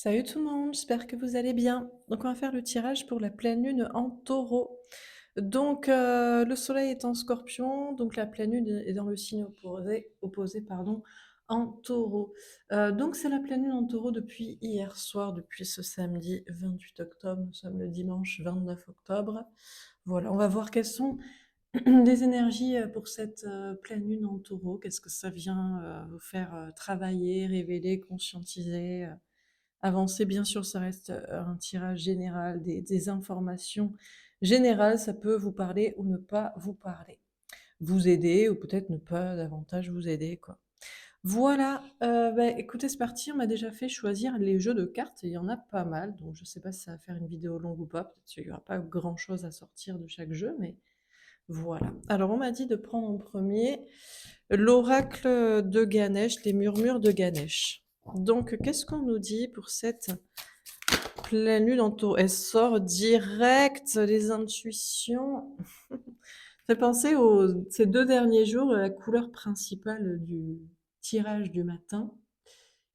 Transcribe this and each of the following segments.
Salut tout le monde, j'espère que vous allez bien. Donc on va faire le tirage pour la pleine lune en taureau. Donc le soleil est en scorpion, donc la pleine lune est dans le signe opposé pardon, en taureau. Donc c'est la pleine lune en taureau depuis hier soir, depuis ce samedi 28 octobre, nous sommes le dimanche 29 octobre. Voilà, on va voir quelles sont les énergies pour cette pleine lune en taureau. Qu'est-ce que ça vient vous faire travailler, révéler, conscientiser avancer, bien sûr, ça reste, un tirage général, des informations générales, ça peut vous parler ou ne pas vous parler. Vous aider ou peut-être ne pas davantage vous aider, quoi. Voilà, écoutez, c'est parti, on m'a déjà fait choisir les jeux de cartes et il y en a pas mal, donc je sais pas si ça va faire une vidéo longue ou pas, peut-être qu'il y aura pas grand-chose à sortir de chaque jeu, mais voilà. Alors on m'a dit de prendre en premier l'oracle de Ganesh, les murmures de Ganesh. Donc qu'est-ce qu'on nous dit pour cette pleine lune en taureau? Elle sort direct les intuitions. Ça fait penser ces 2 derniers jours, la couleur principale du tirage du matin,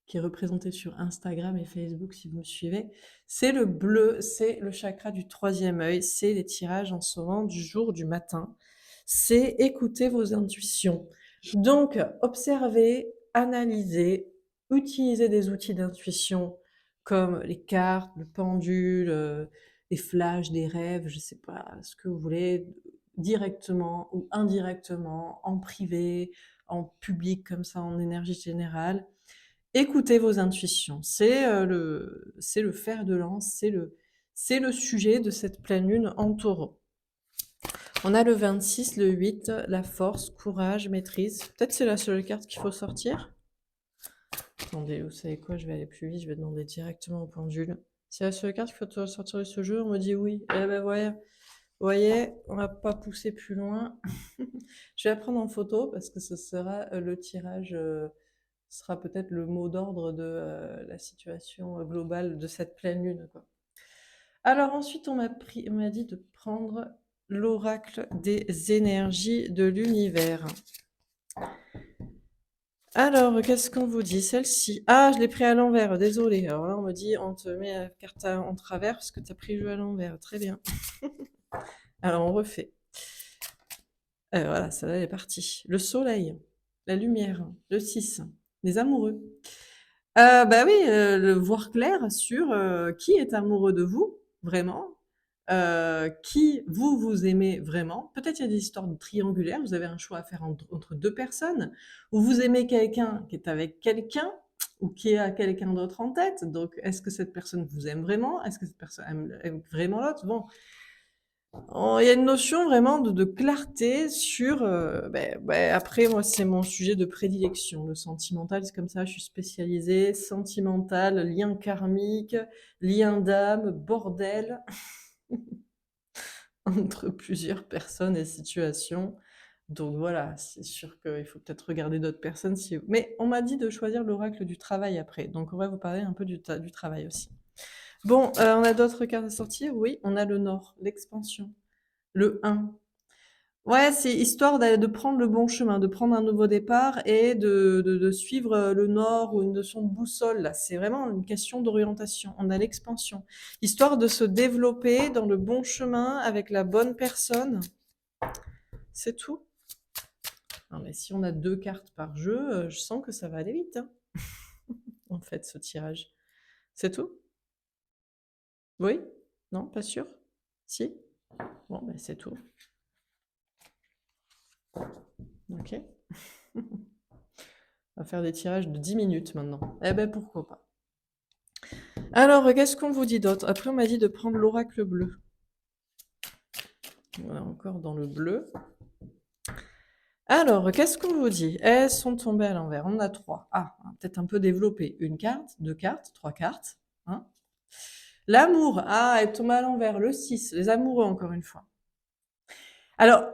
qui est représentée sur Instagram et Facebook si vous me suivez, c'est le bleu, c'est le chakra du 3e œil, c'est les tirages en ce moment du jour, du matin. C'est écouter vos intuitions. Donc observez, analysez, utilisez des outils d'intuition comme les cartes, le pendule, les flashs, des rêves, je sais pas, ce que vous voulez, directement ou indirectement, en privé, en public comme ça, en énergie générale. Écoutez vos intuitions, c'est le fer de lance, c'est le sujet de cette pleine lune en Taureau. On a le 26, le 8, la force, courage, maîtrise. Peut-être c'est la seule carte qu'il faut sortir? Attendez, vous savez quoi? Je vais aller plus vite, je vais demander directement au pendule. C'est la seule carte qu'il faut sortir de ce jeu? On me dit oui. Eh ben ouais. Vous voyez, on va pas pousser plus loin. Je vais la prendre en photo parce que ce sera le tirage, sera peut-être le mot d'ordre de la situation globale de cette pleine lune, quoi. Alors ensuite, on m'a dit de prendre l'oracle des énergies de l'univers. Alors, qu'est-ce qu'on vous dit? Celle-ci. Ah, je l'ai pris à l'envers, désolé. Alors là, on me dit, on te met la carte en travers parce que tu as pris le jeu à l'envers. Très bien. Alors, on refait. Voilà, celle-là, elle est partie. Le soleil, la lumière, le 6, les amoureux. Bah oui, le voir clair sur qui est amoureux de vous, vraiment, qui vous aimez vraiment. Peut-être il y a des histoires triangulaires, vous avez un choix à faire entre 2 personnes, ou vous aimez quelqu'un qui est avec quelqu'un, ou qui a quelqu'un d'autre en tête. Donc, est-ce que cette personne vous aime vraiment? Est-ce que cette personne aime vraiment l'autre? Bon, il y a une notion vraiment de clarté sur, après moi c'est mon sujet de prédilection, le sentimental, c'est comme ça, je suis spécialisée, sentimental, lien karmique, lien d'âme, bordel entre plusieurs personnes et situations. Donc voilà, c'est sûr qu'il faut peut-être regarder d'autres personnes si mais on m'a dit de choisir l'oracle du travail après, donc on va vous parler un peu du travail aussi. Bon, on a d'autres cartes à sortir? Oui, on a le Nord, l'expansion, le 1. Ouais, c'est histoire de prendre le bon chemin, de prendre un nouveau départ et de suivre le nord ou une notion de boussole. Là, c'est vraiment une question d'orientation. On a l'expansion, histoire de se développer dans le bon chemin avec la bonne personne. C'est tout. Non, mais si on a 2 cartes par jeu, je sens que ça va aller vite, hein, en fait, ce tirage. C'est tout? Oui? Non, pas sûr? Si? Bon, ben c'est tout. Ok. On va faire des tirages de 10 minutes maintenant. Eh ben pourquoi pas. Alors, qu'est-ce qu'on vous dit d'autre? Après, on m'a dit de prendre l'oracle bleu. Voilà, encore dans le bleu. Alors, qu'est-ce qu'on vous dit? Elles sont tombées à l'envers. On en a 3. Ah, on va peut-être un peu développer. 1 carte, 2 cartes, 3 cartes. Hein. L'amour. Ah, elle tombe à l'envers. Le 6. Les amoureux, encore une fois. Alors,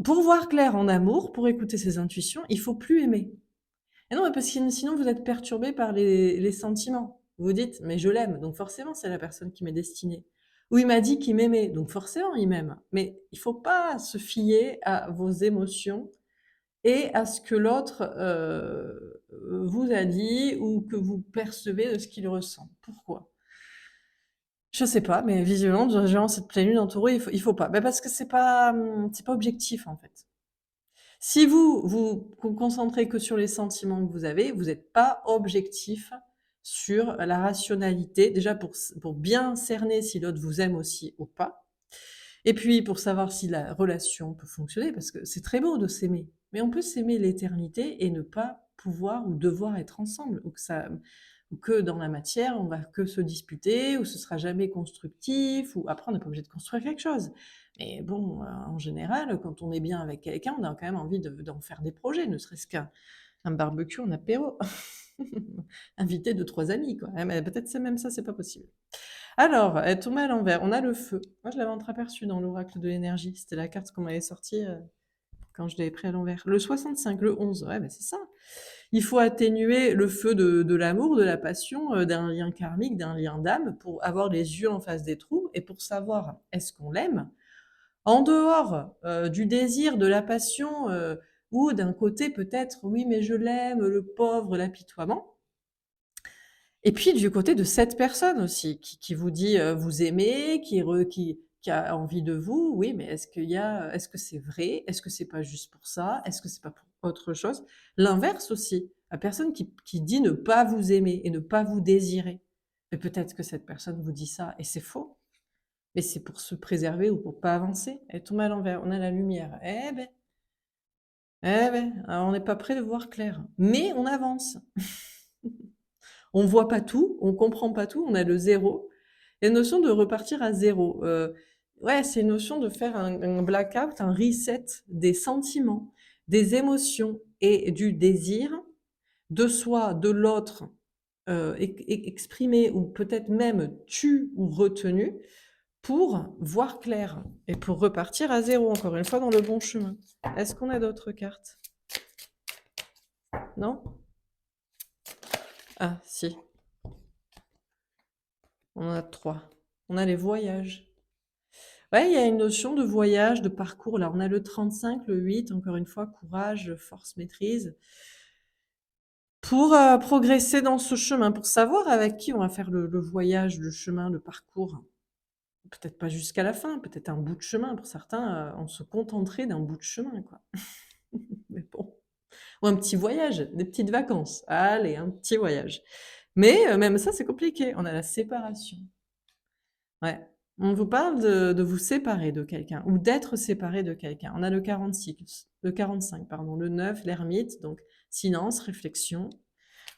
pour voir clair en amour, pour écouter ses intuitions, il faut plus aimer. Et non, mais parce que sinon, vous êtes perturbé par les sentiments. Vous dites, mais je l'aime, donc forcément, c'est la personne qui m'est destinée. Ou il m'a dit qu'il m'aimait, donc forcément, il m'aime. Mais il faut pas se fier à vos émotions et à ce que l'autre, vous a dit ou que vous percevez de ce qu'il ressent. Pourquoi? Je sais pas, mais visiblement, durant cette pleine lune en Taureau, il faut pas. Bah, parce que c'est pas objectif, en fait. Si vous concentrez que sur les sentiments que vous êtes pas objectif sur la rationalité, déjà pour bien cerner si l'autre vous aime aussi ou pas, et puis pour savoir si la relation peut fonctionner, parce que c'est très beau de s'aimer, mais on peut s'aimer l'éternité et ne pas pouvoir ou devoir être ensemble, ou que dans la matière, on va que se disputer, ou ce sera jamais constructif, ou après on n'est pas obligé de construire quelque chose. Mais bon, en général, quand on est bien avec quelqu'un, on a quand même envie d'en faire des projets, ne serait-ce qu'un barbecue en apéro. Inviter 2-3 amis, quoi. Mais peut-être c'est même ça, c'est pas possible. Alors, elle est tombée à l'envers. On a le feu. Moi, je l'avais entreaperçu dans l'oracle de l'énergie. C'était la carte qu'on m'avait sortie quand je l'avais pris à l'envers. Le 65, le 11, ouais, bah, c'est ça. Il faut atténuer le feu de l'amour, de la passion, d'un lien karmique, d'un lien d'âme, pour avoir les yeux en face des trous et pour savoir est-ce qu'on l'aime en dehors du désir, de la passion, ou d'un côté peut-être oui mais je l'aime, le pauvre, l'apitoiement. Et puis du côté de cette personne aussi qui vous dit, vous aimer, qui a envie de vous, oui, mais est-ce que c'est vrai? Est-ce que c'est pas juste pour ça? Est-ce que c'est pas pour autre chose? L'inverse aussi, la personne qui dit ne pas vous aimer et ne pas vous désirer. Mais peut-être que cette personne vous dit ça et c'est faux, mais c'est pour se préserver ou pour pas avancer. Elle tombe à l'envers, on a la lumière. Eh ben, alors on n'est pas prêt de voir clair, mais on avance. On voit pas tout, on comprend pas tout, on a le zéro. Et la notion de repartir à zéro, ouais, c'est une notion de faire un blackout, un reset des sentiments, des émotions et du désir, de soi, de l'autre, exprimé ou peut-être même tu ou retenu, pour voir clair et pour repartir à zéro, encore une fois, dans le bon chemin. Est-ce qu'on a d'autres cartes? Non? Ah, si. On en a 3. On a les voyages. Ouais, il y a une notion de voyage, de parcours. Là, on a le 35, le 8, encore une fois, courage, force, maîtrise. Pour progresser dans ce chemin, pour savoir avec qui on va faire le voyage, le chemin, le parcours. Peut-être pas jusqu'à la fin, peut-être un bout de chemin. Pour certains, on se contenterait d'un bout de chemin, quoi. Mais bon. Ou un petit voyage, des petites vacances. Allez, un petit voyage. Mais même ça, c'est compliqué. On a la séparation. Ouais. On vous parle de vous séparer de quelqu'un ou d'être séparé de quelqu'un. On a le 46, le 45, pardon, le 9, l'ermite, donc silence, réflexion.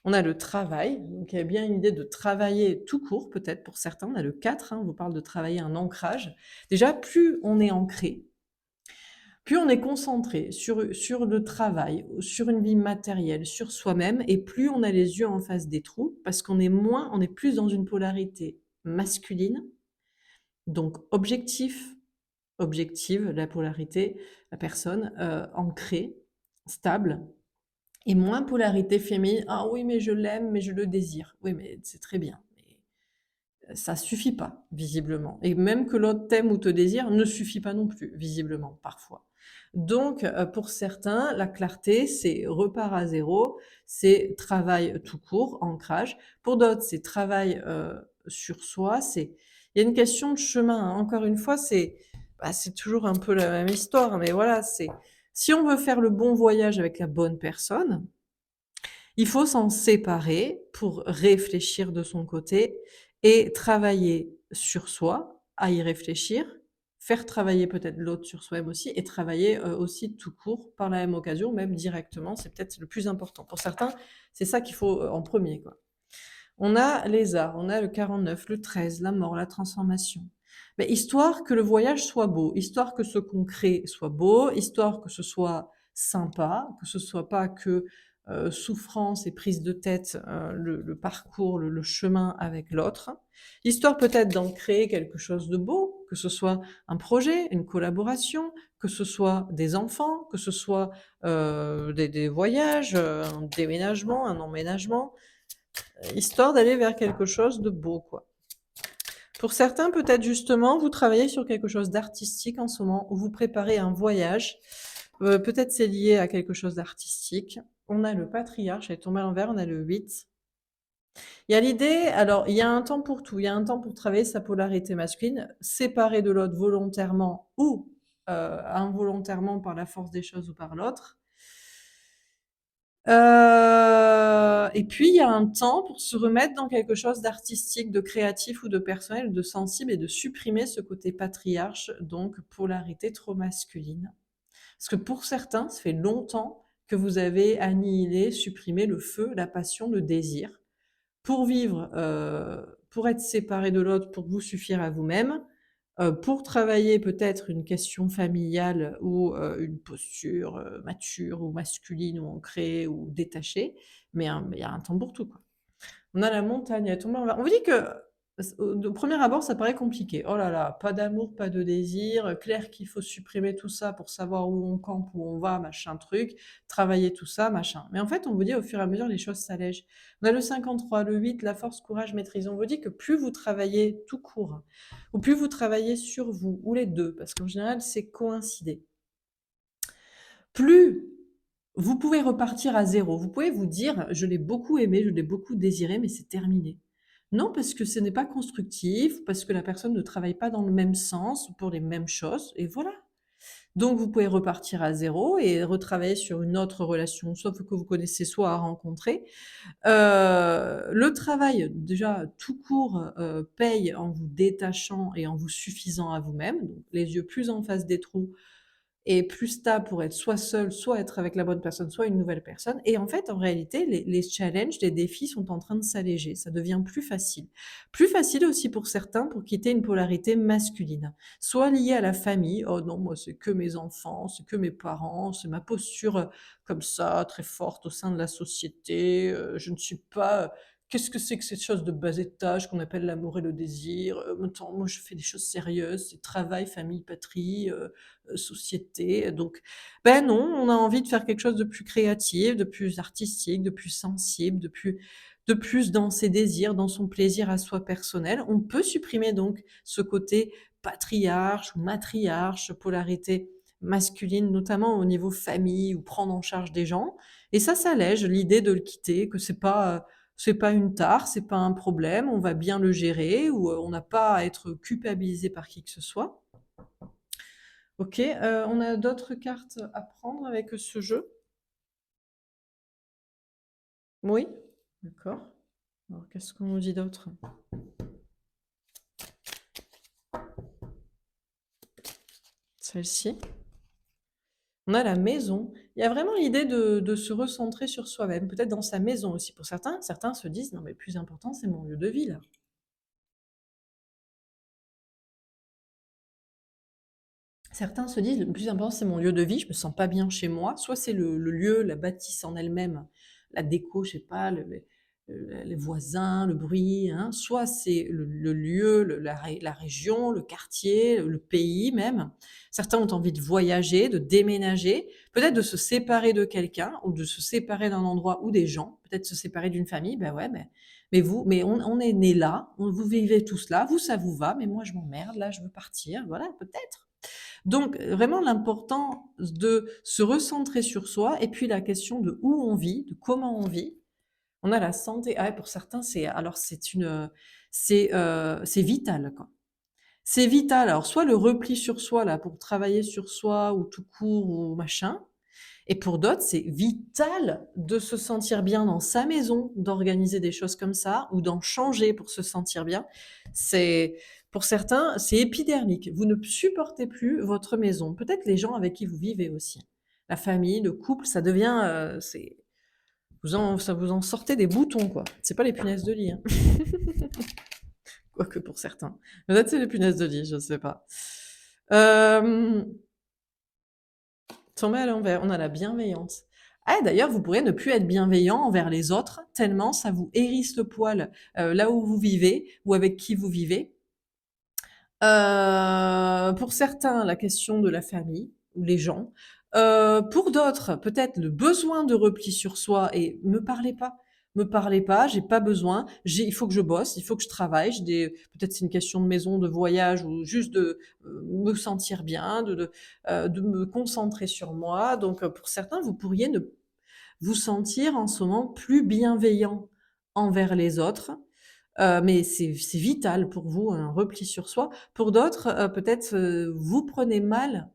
On a le travail, donc il y a bien une idée de travailler tout court, peut-être pour certains. On a le 4, on vous parle de travailler un ancrage. Déjà, plus on est ancré, plus on est concentré sur le travail, sur une vie matérielle, sur soi-même, et plus on a les yeux en face des trous, parce on est plus dans une polarité masculine, donc objective, la polarité, la personne, ancrée, stable, et moins polarité féminine: «Ah oui, mais je l'aime, mais je le désire». Oui, mais c'est très bien, mais ça suffit pas, visiblement, et même que l'autre t'aime ou te désire ne suffit pas non plus, visiblement, parfois. Donc pour certains, la clarté, c'est repart à zéro, c'est travail tout court, ancrage. Pour d'autres, c'est travail, sur soi, il y a une question de chemin, hein. Encore une fois, c'est toujours un peu la même histoire, mais voilà, c'est si on veut faire le bon voyage avec la bonne personne, il faut s'en séparer pour réfléchir de son côté et travailler sur soi, à y réfléchir, faire travailler peut-être l'autre sur soi-même aussi et travailler, aussi tout court par la même occasion, même directement, c'est peut-être le plus important. Pour certains, c'est ça qu'il faut, en premier, quoi. On a les arts, on a le 49, le 13, la mort, la transformation. Mais histoire que le voyage soit beau, histoire que ce qu'on crée soit beau, histoire que ce soit sympa, que ce soit pas que souffrance et prise de tête, le parcours, le chemin avec l'autre. Histoire peut-être d'en créer quelque chose de beau, que ce soit un projet, une collaboration, que ce soit des enfants, que ce soit des voyages, un déménagement, un emménagement, histoire d'aller vers quelque chose de beau, quoi. Pour certains, peut-être justement, vous travaillez sur quelque chose d'artistique en ce moment, ou vous préparez un voyage Peut-être c'est lié à quelque chose d'artistique. On a le patriarche, elle est tombée à l'envers, on a le 8. Il y a l'idée alors il y a un temps pour tout. Il y a un temps pour travailler sa polarité masculine, séparée de l'autre volontairement ou, involontairement par la force des choses ou par l'autre. Et puis il y a un temps pour se remettre dans quelque chose d'artistique, de créatif ou de personnel, de sensible et de supprimer ce côté patriarche, donc polarité trop masculine. Parce que pour certains, ça fait longtemps que vous avez annihilé, supprimé le feu, la passion, le désir pour vivre, pour être séparé de l'autre, pour vous suffire à vous-même, pour travailler peut-être une question familiale ou, une posture, mature ou masculine ou ancrée ou détachée, mais il y a un temps pour tout, quoi. On a la montagne, elle tombe en on vous dit que de premier abord, ça paraît compliqué. Oh là là, pas d'amour, pas de désir, clair qu'il faut supprimer tout ça pour savoir où on campe, où on va, machin truc, travailler tout ça, machin. Mais en fait, on vous dit au fur et à mesure, les choses s'allègent. On a le 53, le 8, la force, courage, maîtrise. On vous dit que plus vous travaillez tout court, ou plus vous travaillez sur vous, ou les deux, parce qu'en général, c'est coïncidé. Plus vous pouvez repartir à zéro. Vous pouvez vous dire: «Je l'ai beaucoup aimé, je l'ai beaucoup désiré, mais c'est terminé». Non, parce que ce n'est pas constructif, parce que la personne ne travaille pas dans le même sens, pour les mêmes choses et voilà. Donc vous pouvez repartir à zéro et retravailler sur une autre relation, soit que vous connaissez, soit à rencontrer. Le travail, déjà tout court, paye en vous détachant et en vous suffisant à vous-même, donc les yeux plus en face des trous et plus stable pour être soit seul, soit être avec la bonne personne, soit une nouvelle personne. Et en fait, en réalité, les challenges, les défis sont en train de s'alléger. Ça devient plus facile. Plus facile aussi pour certains pour quitter une polarité masculine, soit liée à la famille. Oh non, moi, c'est que mes enfants, c'est que mes parents, c'est ma posture comme ça, très forte au sein de la société. Je ne suis pas. Qu'est-ce que c'est que cette chose de bas étage qu'on appelle l'amour et le désir? Attends, moi, je fais des choses sérieuses, c'est travail, famille, patrie. Société. Donc, ben non, on a envie de faire quelque chose de plus créatif, de plus artistique, de plus sensible, de plus dans ses désirs, dans son plaisir à soi personnel. On peut supprimer donc ce côté patriarche ou matriarche, polarité masculine, notamment au niveau famille ou prendre en charge des gens. Et ça allège l'idée de le quitter, que c'est pas une tare, c'est pas un problème, on va bien le gérer ou on n'a pas à être culpabilisé par qui que ce soit. OK, on a d'autres cartes à prendre avec ce jeu? Oui? D'accord. Alors qu'est-ce qu'on nous dit d'autre? Celle-ci? On a la maison. Il y a vraiment l'idée de se recentrer sur soi-même, peut-être dans sa maison aussi pour certains. Certains se disent: «Non mais le plus important, c'est mon lieu de vie là». Certains se disent: «Le plus important, c'est mon lieu de vie, je me sens pas bien chez moi». Soit c'est le lieu, la bâtisse en elle-même, la déco, je sais pas, les voisins, le bruit, hein. Soit c'est le lieu, la région, le quartier, le pays même. Certains ont envie de voyager, de déménager, peut-être de se séparer de quelqu'un ou de se séparer d'un endroit ou des gens, peut-être se séparer d'une famille. Ben ouais, mais on est nés là, vous vivez tous là, vous, ça vous va, mais moi je m'emmerde, là, je veux partir. Voilà, peut-être. Donc, vraiment l'important de se recentrer sur soi et puis la question de où on vit, de comment on vit. On a la santé. Ah ouais, pour certains, c'est vital, quoi. C'est vital. Alors soit le repli sur soi là pour travailler sur soi ou tout court ou machin, et pour d'autres, c'est vital de se sentir bien dans sa maison, d'organiser des choses comme ça, ou d'en changer pour se sentir bien. C'est, pour certains, c'est épidermique. Vous ne supportez plus votre maison. Peut-être les gens avec qui vous vivez aussi. La famille, le couple, ça devient, ça vous en sortez des boutons, quoi. C'est pas les punaises de lit, hein. Quoique pour certains. Peut-être c'est les punaises de lit, je sais pas. Euh, Tomber à l'envers, on a la bienveillance. Ah, d'ailleurs, vous pourrez ne plus être bienveillant envers les autres, tellement ça vous hérisse le poil là où vous vivez ou avec qui vous vivez. Pour certains, la question de la famille ou les gens. Pour d'autres, peut-être le besoin de repli sur soi et me parlez pas. me parlez pas, j'ai pas besoin, il faut que je bosse, il faut que je travaille, peut-être c'est une question de maison, de voyage ou juste de me sentir bien, de me concentrer sur moi. Donc, pour certains, vous pourriez ne vous sentir en ce moment plus bienveillant envers les autres. Mais c'est vital pour vous, un repli sur soi. Pour d'autres, peut-être, vous prenez mal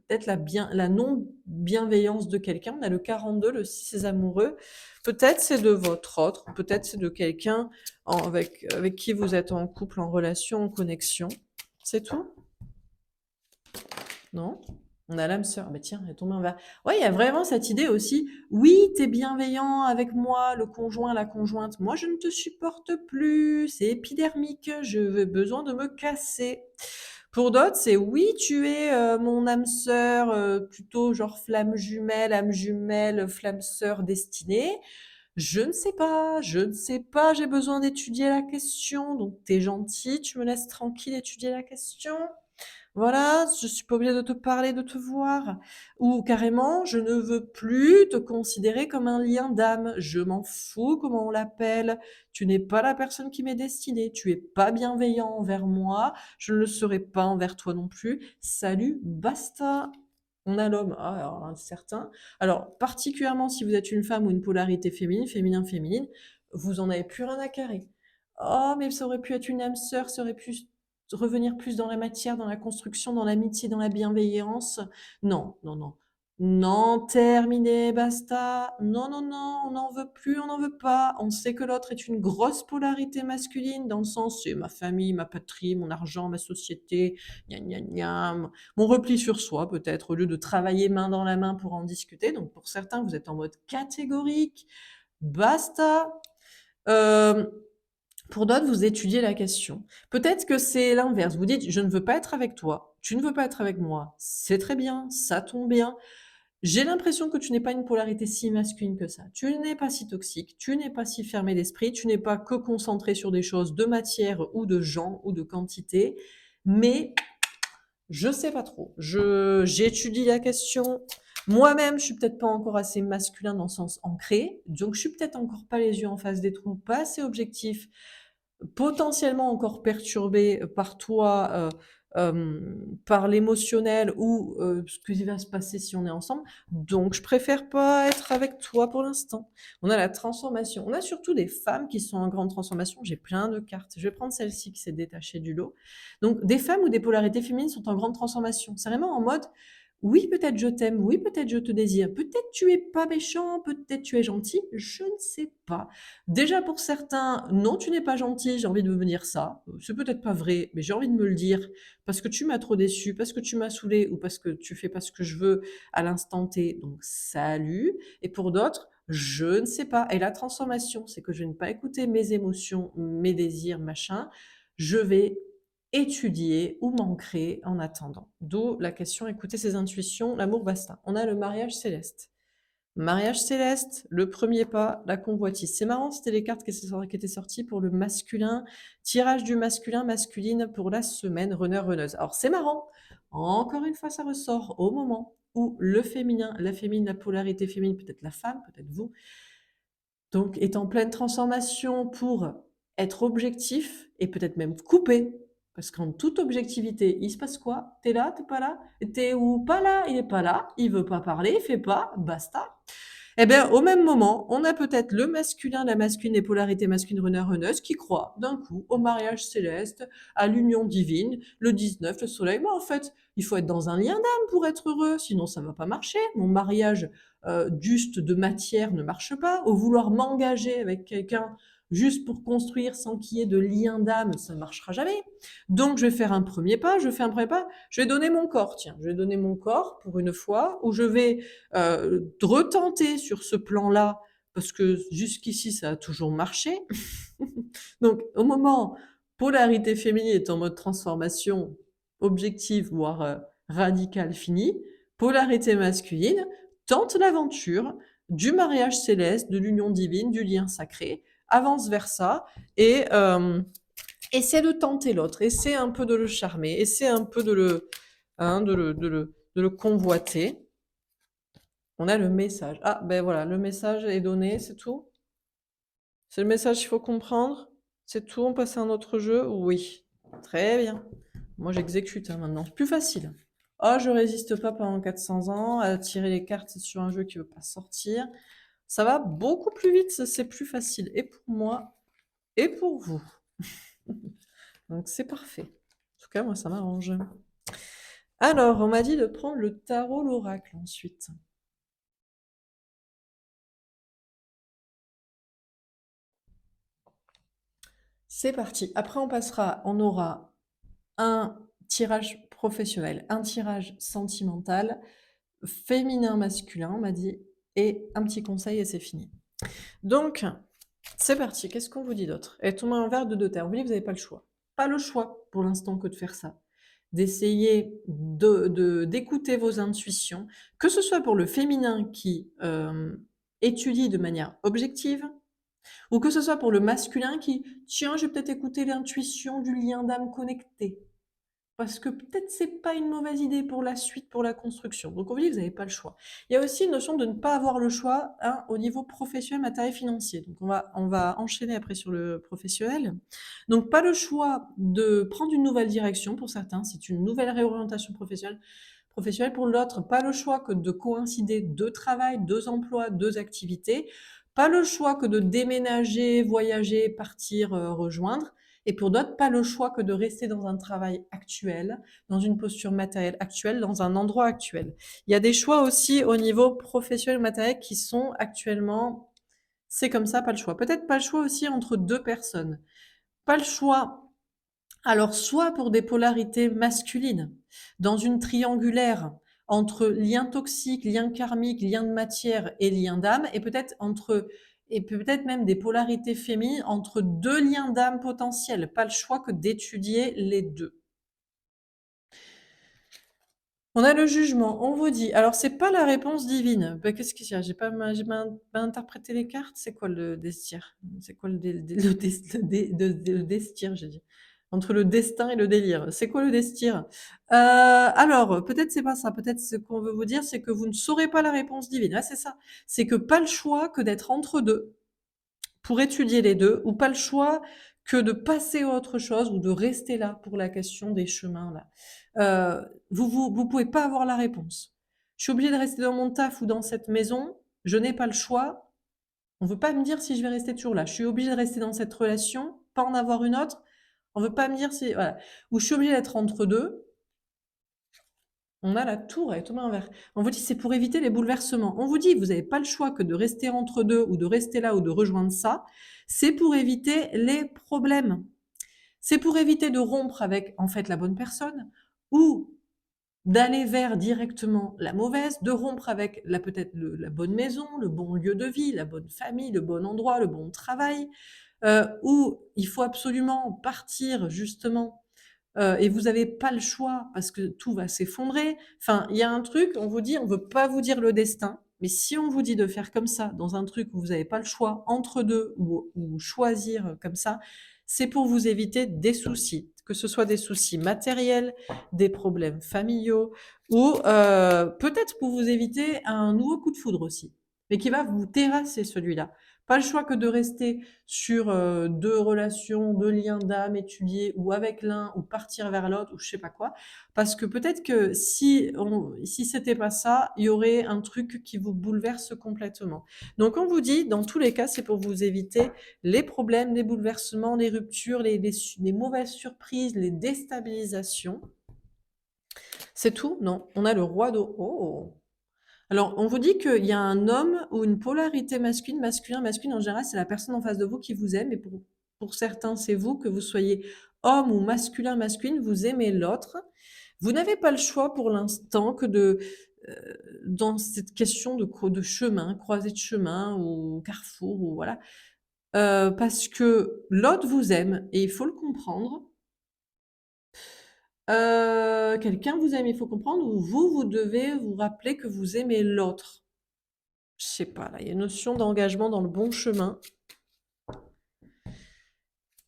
peut-être la non-bienveillance de quelqu'un. On a le 42, le 6 amoureux. Peut-être c'est de votre autre, peut-être c'est de quelqu'un avec qui vous êtes en couple, en relation, en connexion. C'est tout? Non? On a l'âme sœur. Ah bah tiens, elle est tombée en verre. Ouais, il y a vraiment cette idée aussi. Oui, t'es bienveillant avec moi, le conjoint, la conjointe. Moi, je ne te supporte plus. C'est épidermique. Je veux besoin de me casser. Pour d'autres, c'est oui, tu es mon âme sœur, plutôt genre flamme jumelle, âme jumelle, flamme sœur destinée. Je ne sais pas, j'ai besoin d'étudier la question. Donc, t'es gentil, tu me laisses tranquille étudier la question. Voilà, je suis pas obligée de te parler, de te voir. Ou carrément, je ne veux plus te considérer comme un lien d'âme. Je m'en fous comment on l'appelle. Tu n'es pas la personne qui m'est destinée. Tu es pas bienveillant envers moi. Je ne le serai pas envers toi non plus. Salut, basta. On a l'homme, ah, alors un certain. Alors, particulièrement si vous êtes une femme ou une polarité féminine, féminin, féminine, vous en avez plus rien à carrer. Oh, mais ça aurait pu être une âme sœur, ça aurait pu revenir plus dans la matière, dans la construction, dans l'amitié, dans la bienveillance. Non, non, non. Non, terminé, basta. Non, non, non, on n'en veut plus, on n'en veut pas. On sait que l'autre est une grosse polarité masculine, dans le sens, c'est ma famille, ma patrie, mon argent, ma société, gna gna gna, mon repli sur soi, peut-être, au lieu de travailler main dans la main pour en discuter. Donc, pour certains, vous êtes en mode catégorique. Basta. Euh, pour d'autres, vous étudiez la question. Peut-être que c'est l'inverse. Vous dites, je ne veux pas être avec toi, tu ne veux pas être avec moi. C'est très bien, ça tombe bien. J'ai l'impression que tu n'es pas une polarité si masculine que ça. Tu n'es pas si toxique, tu n'es pas si fermé d'esprit, tu n'es pas que concentré sur des choses de matière ou de gens ou de quantité. Mais je sais pas trop. J'étudie la question. Moi-même, je suis peut-être pas encore assez masculin dans le sens ancré. Donc, je suis peut-être encore pas les yeux en face des trous, pas assez objectif, potentiellement encore perturbé par toi, par l'émotionnel ou ce qui va se passer si on est ensemble. Donc, je préfère pas être avec toi pour l'instant. On a la transformation. On a surtout des femmes qui sont en grande transformation. J'ai plein de cartes. Je vais prendre celle-ci qui s'est détachée du lot. Donc, des femmes ou des polarités féminines sont en grande transformation. C'est vraiment en mode, oui, peut-être je t'aime, oui, peut-être je te désire, peut-être tu es pas méchant, peut-être tu es gentil, je ne sais pas. Déjà pour certains, non, tu n'es pas gentil, j'ai envie de me dire ça. C'est peut-être pas vrai, mais j'ai envie de me le dire parce que tu m'as trop déçu, parce que tu m'as saoulé ou parce que tu fais pas ce que je veux à l'instant T. Donc salut. Et pour d'autres, je ne sais pas. Et la transformation, c'est que je vais ne pas écouter mes émotions, mes désirs, machin. Je vais étudier ou m'ancrer en attendant. D'où la question, écouter ses intuitions, l'amour basta. On a le mariage céleste. Mariage céleste, le premier pas, la convoitise. C'est marrant, c'était les cartes qui étaient sorties pour le masculin. Tirage du masculin, masculine pour la semaine, runner, runneuse. Alors c'est marrant. Encore une fois, ça ressort au moment où le féminin, la féminine, la polarité féminine, peut-être la femme, peut-être vous, donc est en pleine transformation pour être objectif et peut-être même couper. Parce qu'en toute objectivité, il se passe quoi? T'es là, t'es pas là? T'es où? Pas là, il est pas là, il veut pas parler, il fait pas, basta. Eh bien, au même moment, on a peut-être le masculin, la masculine, les polarités masculines runner-runneuse qui croient d'un coup au mariage céleste, à l'union divine, le 19, le soleil. Mais en fait, il faut être dans un lien d'âme pour être heureux, sinon ça va pas marcher. Mon mariage juste de matière ne marche pas. Au vouloir m'engager avec quelqu'un juste pour construire sans qu'il y ait de lien d'âme, ça ne marchera jamais. Donc, je vais faire un premier pas, je fais un premier pas, je vais donner mon corps, tiens, je vais donner mon corps pour une fois, où je vais retenter sur ce plan-là, parce que jusqu'ici, ça a toujours marché. Donc, au moment, polarité féminine est en mode transformation objective, voire radicale finie, polarité masculine tente l'aventure du mariage céleste, de l'union divine, du lien sacré, avance vers ça et essaie de tenter l'autre, essaie un peu de le charmer, essaie un peu de le convoiter. On a le message. Ah, ben voilà, le message est donné, c'est tout. C'est le message qu'il faut comprendre? C'est tout, on passe à un autre jeu? Oui. Très bien. Moi, j'exécute hein, maintenant. C'est plus facile. Oh, je résiste pas pendant 400 ans à tirer les cartes sur un jeu qui veut pas sortir. Ça va beaucoup plus vite, c'est plus facile. Et pour moi, et pour vous. Donc c'est parfait. En tout cas, moi, ça m'arrange. Alors, on m'a dit de prendre le tarot, l'oracle ensuite. C'est parti. Après, on aura un tirage professionnel, un tirage sentimental, féminin, masculin, on m'a dit, et un petit conseil et c'est fini. Donc, c'est parti. Qu'est-ce qu'on vous dit d'autre? Et tout un verre de deux terres. Oui, vous n'avez pas le choix. Pas le choix pour l'instant que de faire ça. D'essayer d'écouter vos intuitions, que ce soit pour le féminin qui étudie de manière objective, ou que ce soit pour le masculin qui, tiens, je vais peut-être écouter l'intuition du lien d'âme connecté. Parce que peut-être c'est pas une mauvaise idée pour la suite, pour la construction. Donc on vous dit, vous n'avez pas le choix. Il y a aussi une notion de ne pas avoir le choix hein, au niveau professionnel, matériel, financier. Donc on va enchaîner après sur le professionnel. Donc pas le choix de prendre une nouvelle direction pour certains, c'est une nouvelle réorientation professionnelle. Pour l'autre, pas le choix que de coïncider deux travails, deux emplois, deux activités. Pas le choix que de déménager, voyager, partir, rejoindre. Et pour d'autres, pas le choix que de rester dans un travail actuel, dans une posture matérielle actuelle, dans un endroit actuel. Il y a des choix aussi au niveau professionnel matériel qui sont actuellement, c'est comme ça, pas le choix. Peut-être pas le choix aussi entre deux personnes. Pas le choix. Alors, soit pour des polarités masculines, dans une triangulaire entre lien toxique, lien karmique, lien de matière et lien d'âme, et peut-être même des polarités féminines entre deux liens d'âme potentiels. Pas le choix que d'étudier les deux. On a le jugement, on vous dit. Alors, c'est pas la réponse divine. Ben, qu'est-ce qu'il y a? J'ai mal interprété les cartes. C'est quoi le destir? C'est quoi le destir, j'ai dit. Entre le destin et le délire. C'est quoi le destir? Alors, peut-être c'est pas ça. Peut-être ce qu'on veut vous dire, c'est que vous ne saurez pas la réponse divine. Ah, c'est ça. C'est que pas le choix que d'être entre deux pour étudier les deux, ou pas le choix que de passer à autre chose ou de rester là pour la question des chemins là. Vous pouvez pas avoir la réponse. Je suis obligée de rester dans mon taf ou dans cette maison. Je n'ai pas le choix. On veut pas me dire si je vais rester toujours là. Je suis obligée de rester dans cette relation, pas en avoir une autre. On veut pas me dire si voilà. Ou je suis obligée d'être entre deux. On a la tour et Thomas Envers. On vous dit c'est pour éviter les bouleversements. On vous dit vous n'avez pas le choix que de rester entre deux ou de rester là ou de rejoindre ça. C'est pour éviter les problèmes. C'est pour éviter de rompre avec en fait la bonne personne ou d'aller vers directement la mauvaise, de rompre avec peut-être la bonne maison, le bon lieu de vie, la bonne famille, le bon endroit, le bon travail, où il faut absolument partir justement et vous n'avez pas le choix parce que tout va s'effondrer. Enfin, il y a un truc, on vous dit, on veut pas vous dire le destin, mais si on vous dit de faire comme ça dans un truc où vous n'avez pas le choix entre deux ou choisir comme ça, c'est pour vous éviter des soucis, que ce soit des soucis matériels, des problèmes familiaux ou peut-être pour vous éviter un nouveau coup de foudre aussi, mais qui va vous terrasser celui-là. Pas le choix que de rester sur deux relations, deux liens d'âme étudiés ou avec l'un ou partir vers l'autre ou je sais pas quoi. Parce que peut-être que si c'était pas ça, il y aurait un truc qui vous bouleverse complètement. Donc on vous dit, dans tous les cas, c'est pour vous éviter les problèmes, les bouleversements, les ruptures, les mauvaises surprises, les déstabilisations. C'est tout? Non. On a le roi d'eau. Oh! Alors, on vous dit qu'il y a un homme ou une polarité masculine, masculin en général, c'est la personne en face de vous qui vous aime, et pour certains, c'est vous, que vous soyez homme ou masculin, masculine, vous aimez l'autre. Vous n'avez pas le choix pour l'instant que dans cette question de chemin, croisée de chemin ou carrefour, ou voilà, parce que l'autre vous aime et il faut le comprendre. Quelqu'un vous aime, il faut comprendre, ou vous devez vous rappeler que vous aimez l'autre. Je sais pas, là, il y a une notion d'engagement dans le bon chemin.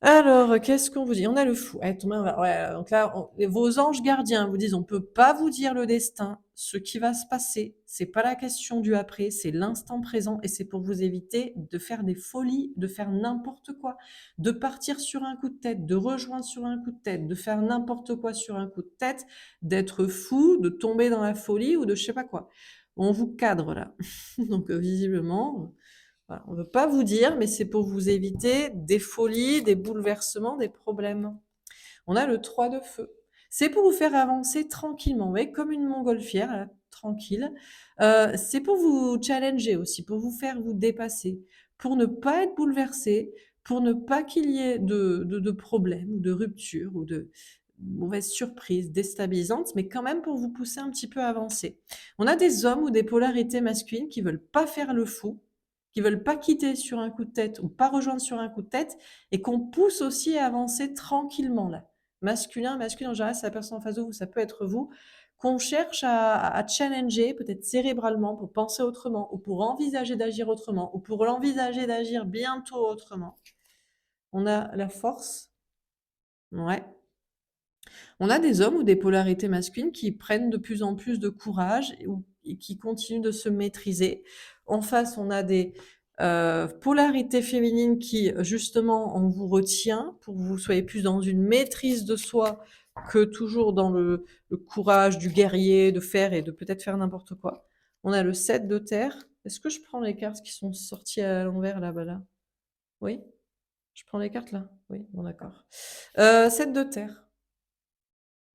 Alors, qu'est-ce qu'on vous dit? On a le fou. Eh, ouais, donc là, vos anges gardiens vous disent, on peut pas vous dire le destin, ce qui va se passer. C'est pas la question du après, c'est l'instant présent et c'est pour vous éviter de faire des folies, de faire n'importe quoi, de partir sur un coup de tête, de rejoindre sur un coup de tête, de faire n'importe quoi sur un coup de tête, d'être fou, de tomber dans la folie ou de je sais pas quoi. On vous cadre là. Donc, visiblement, voilà, on ne veut pas vous dire, mais c'est pour vous éviter des folies, des bouleversements, des problèmes. On a le 3 de feu. C'est pour vous faire avancer tranquillement, vous voyez, comme une montgolfière, là, tranquille. C'est pour vous challenger aussi, pour vous faire vous dépasser, pour ne pas être bouleversé, pour ne pas qu'il y ait de problèmes ou de ruptures ou de mauvaises surprises déstabilisantes, mais quand même pour vous pousser un petit peu à avancer. On a des hommes ou des polarités masculines qui veulent pas faire le fou, qui veulent pas quitter sur un coup de tête ou pas rejoindre sur un coup de tête et qu'on pousse aussi à avancer tranquillement là. Masculin en général, c'est la personne en face de vous, ça peut être vous, qu'on cherche à challenger, peut-être cérébralement, pour penser autrement, ou pour envisager d'agir autrement, ou pour l'envisager d'agir bientôt autrement. On a la force, ouais. On a des hommes ou des polarités masculines qui prennent de plus en plus de courage et qui continuent de se maîtriser. En face, on a des polarités féminines qui, justement, on vous retient pour que vous soyez plus dans une maîtrise de soi que toujours dans le courage du guerrier, de faire et de peut-être faire n'importe quoi. On a le 7 de terre. Est-ce que je prends les cartes qui sont sorties à l'envers là-bas là? Oui? Je prends les cartes là? Oui, bon d'accord. 7 de terre.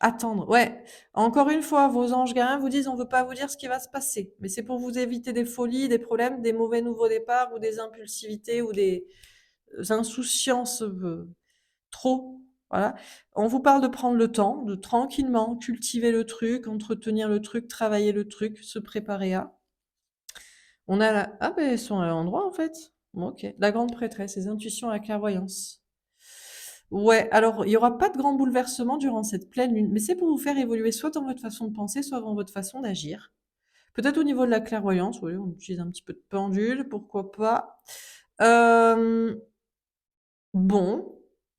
Attendre, ouais. Encore une fois, vos anges gardiens vous disent: «On veut pas vous dire ce qui va se passer», mais c'est pour vous éviter des folies, des problèmes, des mauvais nouveaux départs ou des impulsivités ou des, insouciances, trop, voilà. On vous parle de prendre le temps, de tranquillement cultiver le truc, entretenir le truc, travailler le truc, se préparer à. On a la ah beh, elles sont à l'endroit en fait. Bon OK. La grande prêtresse, les intuitions, la clairvoyance. Ouais, alors il y aura pas de grand bouleversement durant cette pleine lune, mais c'est pour vous faire évoluer soit dans votre façon de penser, soit dans votre façon d'agir. Peut-être au niveau de la clairvoyance, oui, on utilise un petit peu de pendule, pourquoi pas. Hem, bon,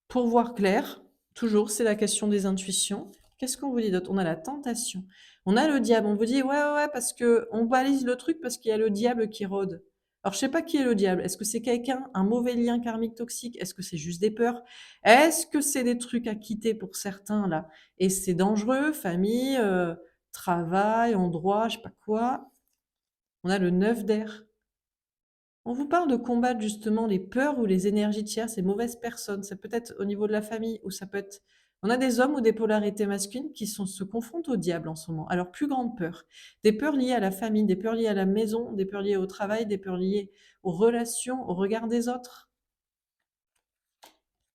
pour voir clair, toujours, c'est la question des intuitions. Qu'est-ce qu'on vous dit d'autre? On a la tentation. On a le diable. On vous dit: «Ouais, ouais, ouais», parce que on balise le truc parce qu'il y a le diable qui rôde. Alors je sais pas qui est le diable. Est-ce que c'est quelqu'un, un mauvais lien karmique toxique? Est-ce que c'est juste des peurs? Est-ce que c'est des trucs à quitter pour certains là et c'est dangereux? Famille, travail, endroit, je sais pas quoi. On a le 9 d'air. On vous parle de combattre justement les peurs ou les énergies tierces, ces mauvaises personnes. Ça peut être au niveau de la famille ou ça peut être on a des hommes ou des polarités masculines qui se confrontent au diable en ce moment, à leur plus grande peur. Des peurs liées à la famille, des peurs liées à la maison, des peurs liées au travail, des peurs liées aux relations, au regard des autres.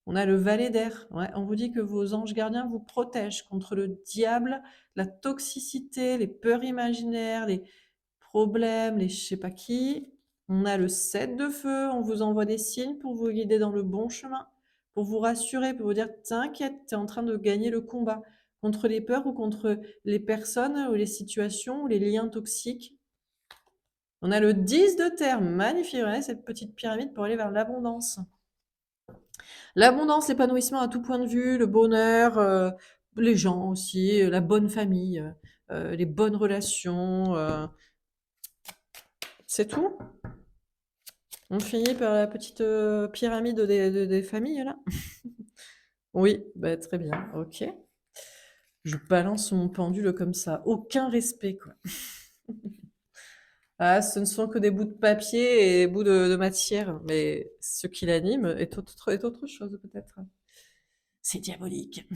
On a le valet d'air. Ouais, on vous dit que vos anges gardiens vous protègent contre le diable, la toxicité, les peurs imaginaires, les problèmes, les je sais pas qui. On a le 7 de feu, on vous envoie des signes pour vous guider dans le bon chemin, pour vous rassurer, pour vous dire: «T'inquiète, tu es en train de gagner le combat contre les peurs ou contre les personnes ou les situations ou les liens toxiques». On a le 10 de terre, magnifique, ouais, cette petite pyramide pour aller vers l'abondance. L'abondance, l'épanouissement à tout point de vue, le bonheur, les gens aussi, la bonne famille, les bonnes relations, c'est tout? On finit par la petite, pyramide des familles là? Oui, bah, très bien, OK. Je balance mon pendule comme ça, aucun respect quoi. Ah, ce ne sont que des bouts de papier et des bouts de matière, mais ce qui l'anime est autre chose peut-être. C'est diabolique.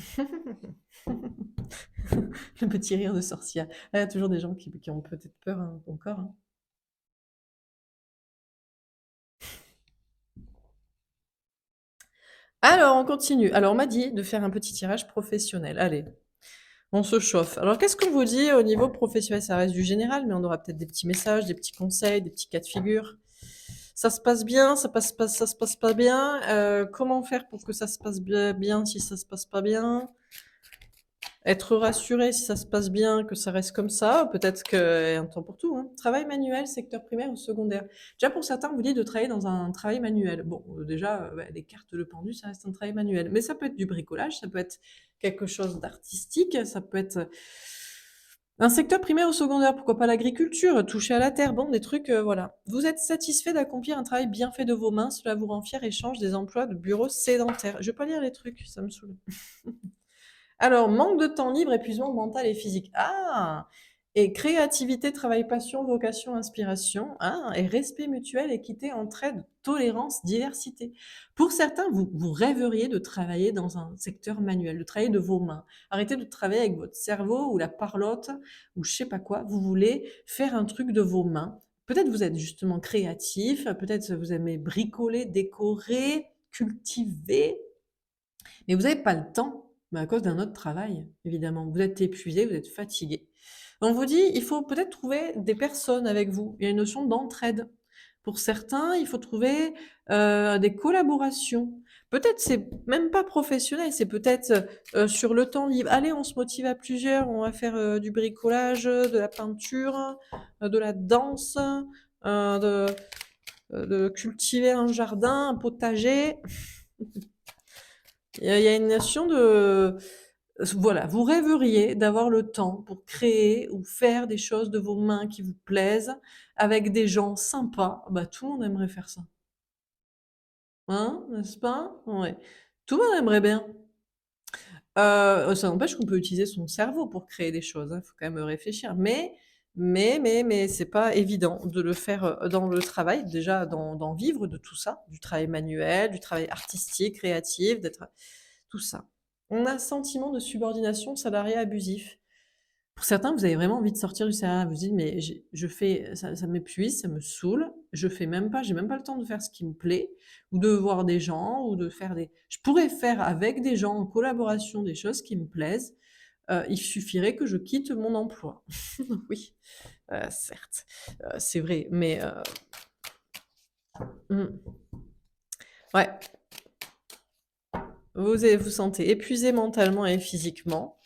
Le petit rire de sorcière. Ah, il y a toujours des gens qui ont peut-être peur, hein, encore, hein. Alors, on continue. Alors, on m'a dit de faire un petit tirage professionnel. Allez, on se chauffe. Alors, qu'est-ce qu'on vous dit au niveau professionnel? Ça reste du général, mais on aura peut-être des petits messages, des petits conseils, des petits cas de figure. Ça se passe bien, ça se passe pas bien. Comment faire pour que ça se passe bien si ça se passe pas bien? Être rassuré si ça se passe bien, que ça reste comme ça, peut-être qu'il y a un temps pour tout, hein. Travail manuel, secteur primaire ou secondaire. Déjà pour certains, on vous dit de travailler dans un travail manuel. Bon, déjà, bah, des cartes de pendu, ça reste un travail manuel. Mais ça peut être du bricolage, ça peut être quelque chose d'artistique, ça peut être un secteur primaire ou secondaire, pourquoi pas l'agriculture, toucher à la terre, bon, des trucs, voilà. Vous êtes satisfait d'accomplir un travail bien fait de vos mains, cela vous rend fier et change des emplois de bureau sédentaires. Je vais pas lire les trucs, ça me saoule. Alors, manque de temps libre, épuisement mental et physique. Ah! Et créativité, travail, passion, vocation, inspiration. Ah! Et respect mutuel, équité, entraide, tolérance, diversité. Pour certains, vous rêveriez de travailler dans un secteur manuel, de travailler de vos mains. Arrêtez de travailler avec votre cerveau ou la parlotte ou je sais pas quoi. Vous voulez faire un truc de vos mains. Peut-être vous êtes justement créatif, peut-être vous aimez bricoler, décorer, cultiver, mais vous n'avez pas le temps, à cause d'un autre travail, évidemment. Vous êtes épuisé, vous êtes fatigué. On vous dit, il faut peut-être trouver des personnes avec vous. Il y a une notion d'entraide. Pour certains, il faut trouver des collaborations. Peut-être c'est même pas professionnel, c'est peut-être sur le temps libre. Allez, on se motive à plusieurs, on va faire du bricolage, de la peinture, de la danse, de cultiver un jardin, un potager. Il y a une notion de voilà, vous rêveriez d'avoir le temps pour créer ou faire des choses de vos mains qui vous plaisent, avec des gens sympas. Bah, tout le monde aimerait faire ça. Hein, n'est-ce pas? Ouais. Tout le monde aimerait bien. Ça n'empêche qu'on peut utiliser son cerveau pour créer des choses, hein, faut quand même réfléchir. Mais c'est pas évident de le faire, dans le travail, déjà d'en vivre de tout ça, du travail manuel, du travail artistique, créatif, d'être tout ça. On a un sentiment de subordination, salarié abusif. Pour certains, vous avez vraiment envie de sortir du salariat. Vous dites: «Mais je fais ça m'épuise, ça me saoule, je fais même pas j'ai même pas le temps de faire ce qui me plaît ou de voir des gens ou de faire des» je pourrais faire avec des gens en collaboration des choses qui me plaisent, il suffirait que je quitte mon emploi. Oui, certes, c'est vrai, mais mmh, ouais, vous sentez épuisé mentalement et physiquement.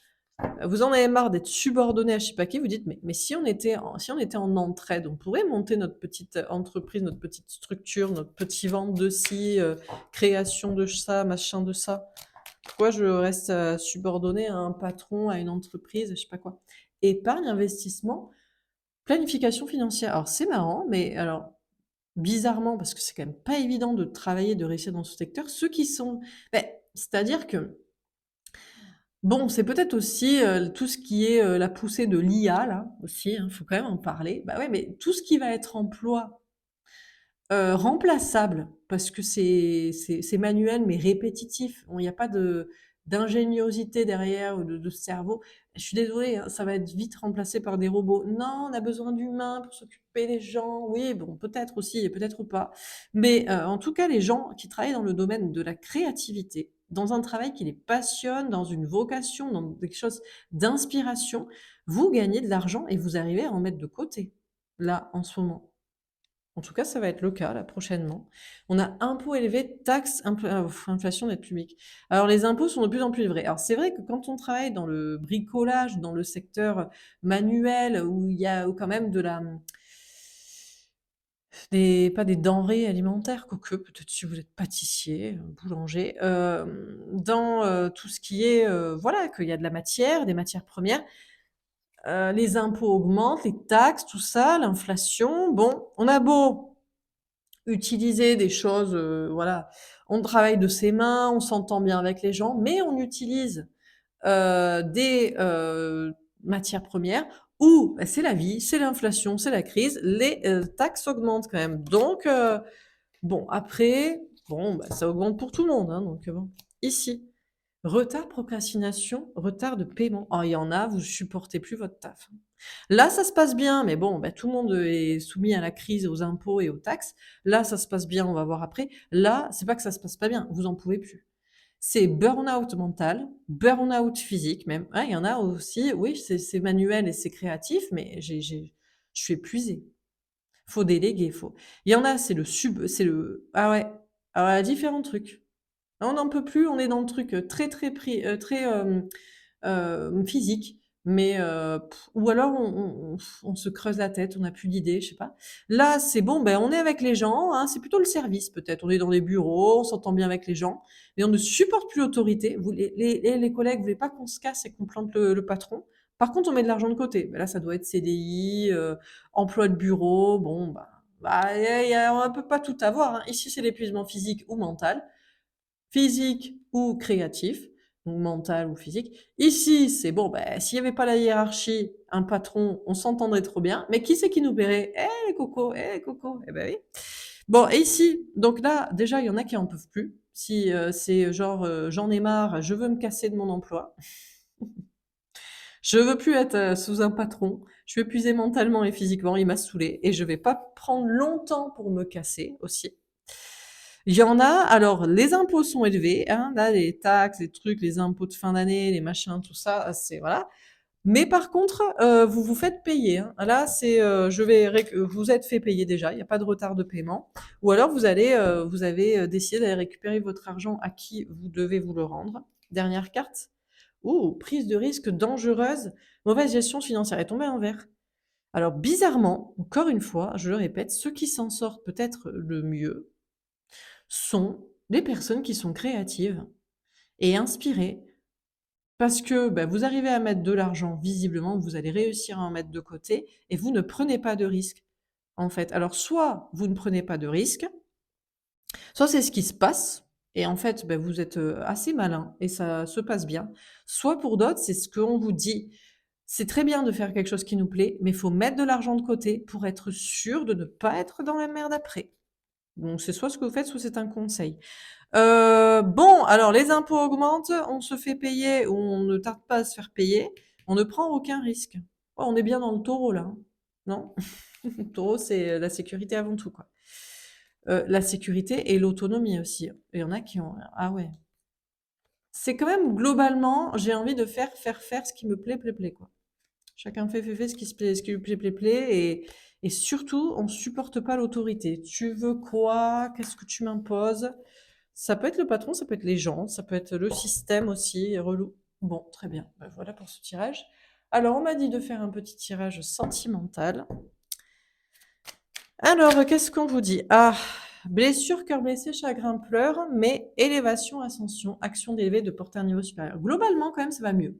Vous en avez marre d'être subordonné à je sais pas qui, vous dites: «Mais si on était en entraide, on pourrait monter notre petite entreprise, notre petite structure, notre petit ventre de ci, création de ça, machin de ça. Pourquoi je reste, subordonné à un patron, à une entreprise, je sais pas quoi?» Épargne, investissement, planification financière. Alors c'est marrant, mais alors bizarrement, parce que c'est quand même pas évident de travailler, de réussir dans ce secteur, ceux qui sont c'est-à-dire que bon, c'est peut-être aussi, tout ce qui est, la poussée de l'IA là, aussi, hein, faut quand même en parler. Bah, ouais, mais tout ce qui va être emploi, remplaçable parce que c'est manuel mais répétitif. Il y a pas d'ingéniosité derrière ou de cerveau. Je suis désolée, hein, ça va être vite remplacé par des robots. Non, on a besoin d'humains pour s'occuper des gens. Oui, bon, peut-être aussi et peut-être pas. Mais, en tout cas, les gens qui travaillent dans le domaine de la créativité, dans un travail qui les passionne, dans une vocation, dans quelque chose d'inspiration, vous gagnez de l'argent et vous arrivez à en mettre de côté, là, en ce moment. En tout cas, ça va être le cas là prochainement. On a impôts élevés, taxes, inflation, dette publique. Alors les impôts sont de plus en plus vrais. Alors c'est vrai que quand on travaille dans le bricolage, dans le secteur manuel où il y a quand même de la des pas des denrées alimentaires, quoique peut-être si vous êtes pâtissier, boulanger, dans, tout ce qui est, voilà, qu'il y a de la matière, des matières premières, les impôts augmentent, les taxes, tout ça, l'inflation. Bon, on a beau utiliser des choses, voilà, on travaille de ses mains, on s'entend bien avec les gens, mais on utilise, des, matières premières où, bah, c'est la vie, c'est l'inflation, c'est la crise, les, taxes augmentent quand même. Donc, bon après, bon, bah, ça augmente pour tout le monde, hein, donc, bon. Ici, retard, procrastination, retard de paiement. Oh, il y en a, vous supportez plus votre taf. Là, ça se passe bien, mais bon, bah, tout le monde est soumis à la crise, aux impôts et aux taxes. Là, ça se passe bien, on va voir après. Là, c'est pas que ça se passe pas bien, vous en pouvez plus. C'est burn-out mental, burn-out physique même. Ouais, il y en a aussi, oui, c'est manuel et c'est créatif, mais je suis épuisée. Faut déléguer, faut. Il y en a, c'est le, ah ouais, différents trucs. On n'en peut plus, on est dans le truc très très très physique, mais ou alors on se creuse la tête, on n'a plus d'idées, je sais pas. Là, c'est bon, ben, on est avec les gens, hein, c'est plutôt le service peut-être. On est dans les bureaux, on s'entend bien avec les gens, mais on ne supporte plus l'autorité. Vous les collègues, vous voulez pas qu'on se casse et qu'on plante le patron. Par contre, on met de l'argent de côté. Ben là, ça doit être CDI, emploi de bureau, bon, bah, on peut pas tout avoir, hein. Ici, c'est l'épuisement physique ou mental. Physique ou créatif, donc mental ou physique. Ici, c'est bon, ben, s'il n'y avait pas la hiérarchie, un patron, on s'entendrait trop bien. Mais qui c'est qui nous paierait? Eh les cocos, eh les cocos, eh ben oui. Bon, et ici, donc là, déjà, il y en a qui en peuvent plus. Si c'est genre, j'en ai marre, je veux me casser de mon emploi. Je veux plus être sous un patron. Je suis épuisée mentalement et physiquement, il m'a saoulée et je vais pas prendre longtemps pour me casser aussi. Il y en a, alors les impôts sont élevés, hein, là les taxes, les trucs, les impôts de fin d'année, les machins, tout ça, c'est voilà. Mais par contre, vous vous faites payer, hein. Là, c'est, vous êtes fait payer déjà, il y a pas de retard de paiement. Ou alors vous avez, décidé d'aller récupérer votre argent à qui vous devez vous le rendre. Dernière carte. Ouh, prise de risque dangereuse, mauvaise gestion financière, elle est tombée en vert. Alors bizarrement, encore une fois, je le répète, ceux qui s'en sortent peut-être le mieux sont les personnes qui sont créatives et inspirées parce que bah, vous arrivez à mettre de l'argent, visiblement, vous allez réussir à en mettre de côté et vous ne prenez pas de risque, en fait. Alors, soit vous ne prenez pas de risque, soit c'est ce qui se passe et en fait, bah, vous êtes assez malin et ça se passe bien. Soit pour d'autres, c'est ce qu'on vous dit. C'est très bien de faire quelque chose qui nous plaît, mais il faut mettre de l'argent de côté pour être sûr de ne pas être dans la merde après. Donc, c'est soit ce que vous faites, soit c'est un conseil. Bon, alors les impôts augmentent, on se fait payer ou on ne tarde pas à se faire payer, on ne prend aucun risque. Oh, on est bien dans le taureau là, hein, non? Le taureau, c'est la sécurité avant tout, quoi. La sécurité et l'autonomie aussi. Il y en a qui ont ah ouais. C'est quand même globalement, j'ai envie de faire ce qui me plaît, quoi. Chacun fait ce qui se plaît, ce qui lui plaît et surtout, on supporte pas l'autorité. Tu veux quoi? Qu'est-ce que tu m'imposes? Ça peut être le patron, ça peut être les gens, ça peut être le système aussi, relou. Bon, très bien. Ben, voilà pour ce tirage. Alors, on m'a dit de faire un petit tirage sentimental. Alors, qu'est-ce qu'on vous dit? Ah, blessure, cœur blessé, chagrin, pleurs, mais élévation, ascension, action d'élever, de porter un niveau supérieur. Globalement, quand même, ça va mieux.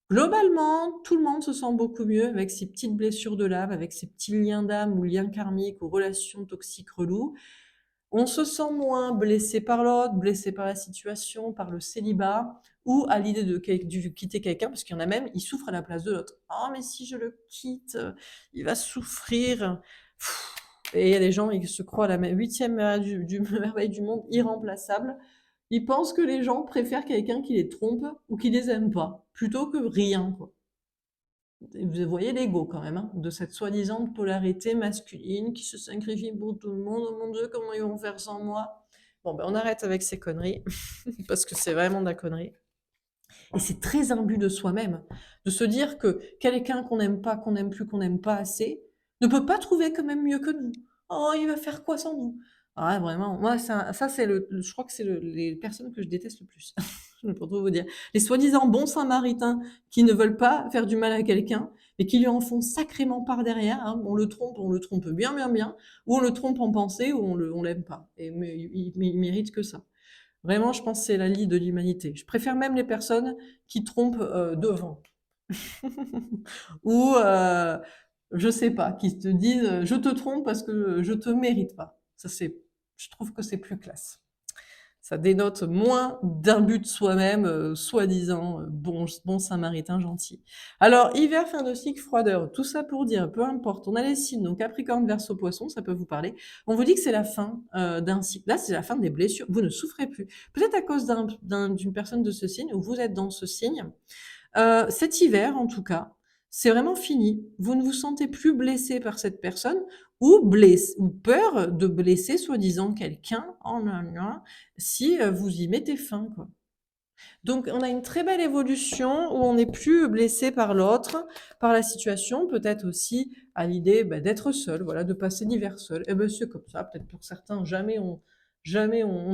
Globalement, tout le monde se sent beaucoup mieux avec ces petites blessures de l'âme, avec ces petits liens d'âme ou liens karmiques ou relations toxiques reloues. On se sent moins blessé par l'autre, blessé par la situation, par le célibat ou à l'idée de quitter quelqu'un, parce qu'il y en a même, ils souffrent à la place de l'autre. Oh, mais si je le quitte, il va souffrir. Et il y a des gens, ils se croient à la huitième merveille merveille du monde, irremplaçable. Ils pensent que les gens préfèrent quelqu'un qui les trompe ou qui les aime pas, plutôt que rien, quoi. Vous voyez l'ego quand même, hein, de cette soi-disant polarité masculine qui se sacrifie pour tout le monde. Oh mon Dieu, comment ils vont faire sans moi? Bon, ben on arrête avec ces conneries, parce que c'est vraiment de la connerie. Et c'est très imbu de soi-même, de se dire que quelqu'un qu'on n'aime pas, qu'on n'aime plus, qu'on n'aime pas assez, ne peut pas trouver quand même mieux que nous. Oh, il va faire quoi sans nous? Ah, vraiment, moi, ça c'est je crois que c'est les personnes que je déteste le plus. Pour tout vous dire. Les soi-disant bons samaritains qui ne veulent pas faire du mal à quelqu'un, mais qui lui en font sacrément par derrière, hein. On le trompe bien, ou on le trompe en pensée, ou on l'aime pas. Et mais il mérite que ça. Vraiment, je pense que c'est la lie de l'humanité. Je préfère même les personnes qui trompent devant. Ou, je sais pas, qui te disent je te trompe parce que je te mérite pas. Ça, je trouve que c'est plus classe. Ça dénote moins d'un but de soi-même, soi-disant bon samaritain gentil. Alors, hiver, fin de cycle, froideur, tout ça pour dire, peu importe, on a les signes, donc Capricorne, Verseau, Poisson, ça peut vous parler. On vous dit que c'est la fin d'un cycle. Là, c'est la fin des blessures. Vous ne souffrez plus. Peut-être à cause d'une personne de ce signe, ou vous êtes dans ce signe. Cet hiver, en tout cas, c'est vraiment fini. Vous ne vous sentez plus blessé par cette personne ou peur de blesser soi-disant quelqu'un, oh là là, si vous y mettez fin, quoi. Donc, on a une très belle évolution où on n'est plus blessé par l'autre, par la situation, peut-être aussi à l'idée d'être seul, voilà, de passer l'hiver seul. Et ben c'est comme ça. Peut-être pour certains, jamais on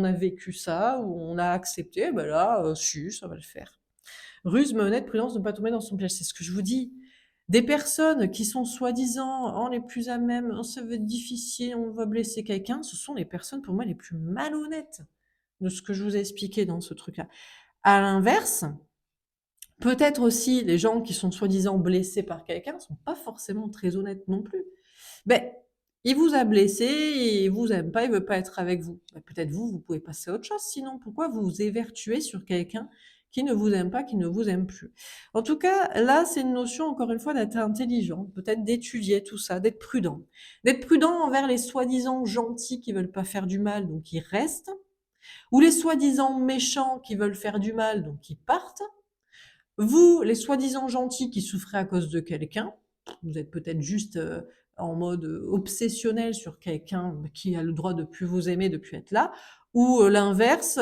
a vécu ça ou on a accepté. Ben là, si, ça va le faire. Ruse, malhonnête, prudence, ne pas tomber dans son piège. C'est ce que je vous dis. Des personnes qui sont soi-disant les plus à même, ça va être difficile, on va blesser quelqu'un, ce sont les personnes pour moi les plus malhonnêtes de ce que je vous ai expliqué dans ce truc-là. À l'inverse, peut-être aussi les gens qui sont soi-disant blessés par quelqu'un ne sont pas forcément très honnêtes non plus. Ben, il vous a blessé, il vous aime pas, il veut pas être avec vous. Ben, peut-être vous pouvez passer à autre chose sinon. Pourquoi vous vous évertuez sur quelqu'un qui ne vous aime pas, qui ne vous aime plus? En tout cas, là, c'est une notion, encore une fois, d'être intelligent, peut-être d'étudier tout ça, d'être prudent. D'être prudent envers les soi-disant gentils qui veulent pas faire du mal, donc ils restent, ou les soi-disant méchants qui veulent faire du mal, donc ils partent. Vous, les soi-disant gentils qui souffrez à cause de quelqu'un, vous êtes peut-être juste en mode obsessionnel sur quelqu'un qui a le droit de plus vous aimer, de plus être là, ou l'inverse,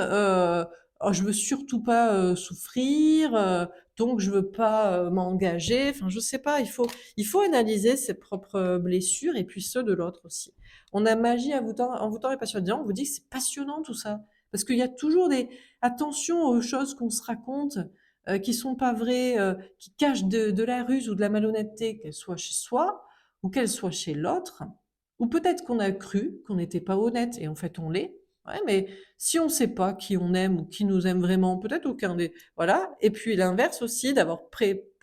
oh, je veux surtout pas souffrir, donc je veux pas m'engager. Enfin, je sais pas. Il faut analyser ses propres blessures et puis ceux de l'autre aussi. On a magie à vous tendre, en vous tend et passionnant. On vous dit que c'est passionnant tout ça, parce qu'il y a toujours des attention aux choses qu'on se raconte qui sont pas vraies, qui cachent de la ruse ou de la malhonnêteté, qu'elle soit chez soi ou qu'elle soit chez l'autre, ou peut-être qu'on a cru qu'on n'était pas honnête et en fait on l'est. Ouais, mais si on ne sait pas qui on aime ou qui nous aime vraiment, peut-être aucun des... Voilà. Et puis l'inverse aussi, d'avoir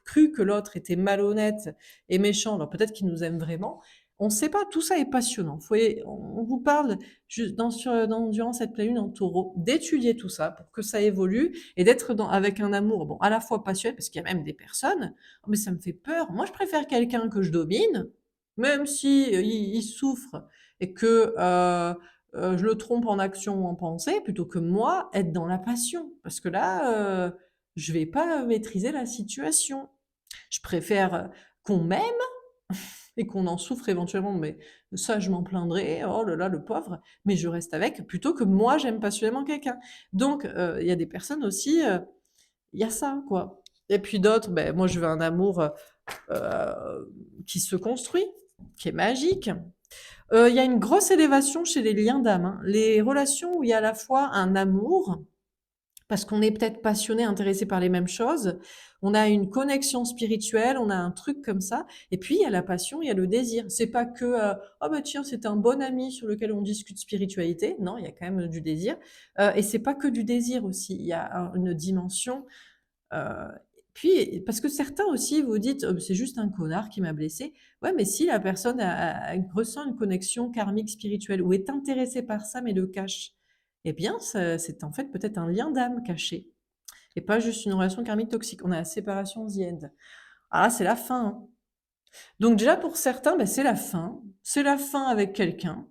cru que l'autre était malhonnête et méchant, alors peut-être qu'il nous aime vraiment. On ne sait pas, tout ça est passionnant. On vous parle durant cette pleine lune en taureau d'étudier tout ça pour que ça évolue et d'être avec un amour, bon, à la fois passionnel, parce qu'il y a même des personnes, oh, mais ça me fait peur. Moi, je préfère quelqu'un que je domine, même si il souffre et que je le trompe en action ou en pensée, plutôt que moi être dans la passion. Parce que là, je vais pas maîtriser la situation. Je préfère qu'on m'aime et qu'on en souffre éventuellement, mais ça, je m'en plaindrai, oh là là, le pauvre, mais je reste avec, plutôt que moi, j'aime passionnément quelqu'un. Donc, il y a des personnes aussi, il y a ça, quoi. Et puis d'autres, ben, moi, je veux un amour qui se construit, qui est magique. Il y a une grosse élévation chez les liens d'âme, hein. Les relations où il y a à la fois un amour, parce qu'on est peut-être passionné, intéressé par les mêmes choses. On a une connexion spirituelle, on a un truc comme ça. Et puis, il y a la passion, il y a le désir. C'est pas que, oh bah tiens, c'est un bon ami sur lequel on discute spiritualité. Non, il y a quand même du désir. Et c'est pas que du désir aussi. Il y a une dimension. euh, Puis, parce que certains aussi, vous dites, oh, c'est juste un connard qui m'a blessé. Ouais, mais si la personne ressent une connexion karmique spirituelle ou est intéressée par ça, mais le cache, eh bien, c'est en fait peut-être un lien d'âme caché et pas juste une relation karmique toxique. On a la séparation the end. Ah, c'est la fin, hein. Donc déjà pour certains, bah, c'est la fin. C'est la fin avec quelqu'un.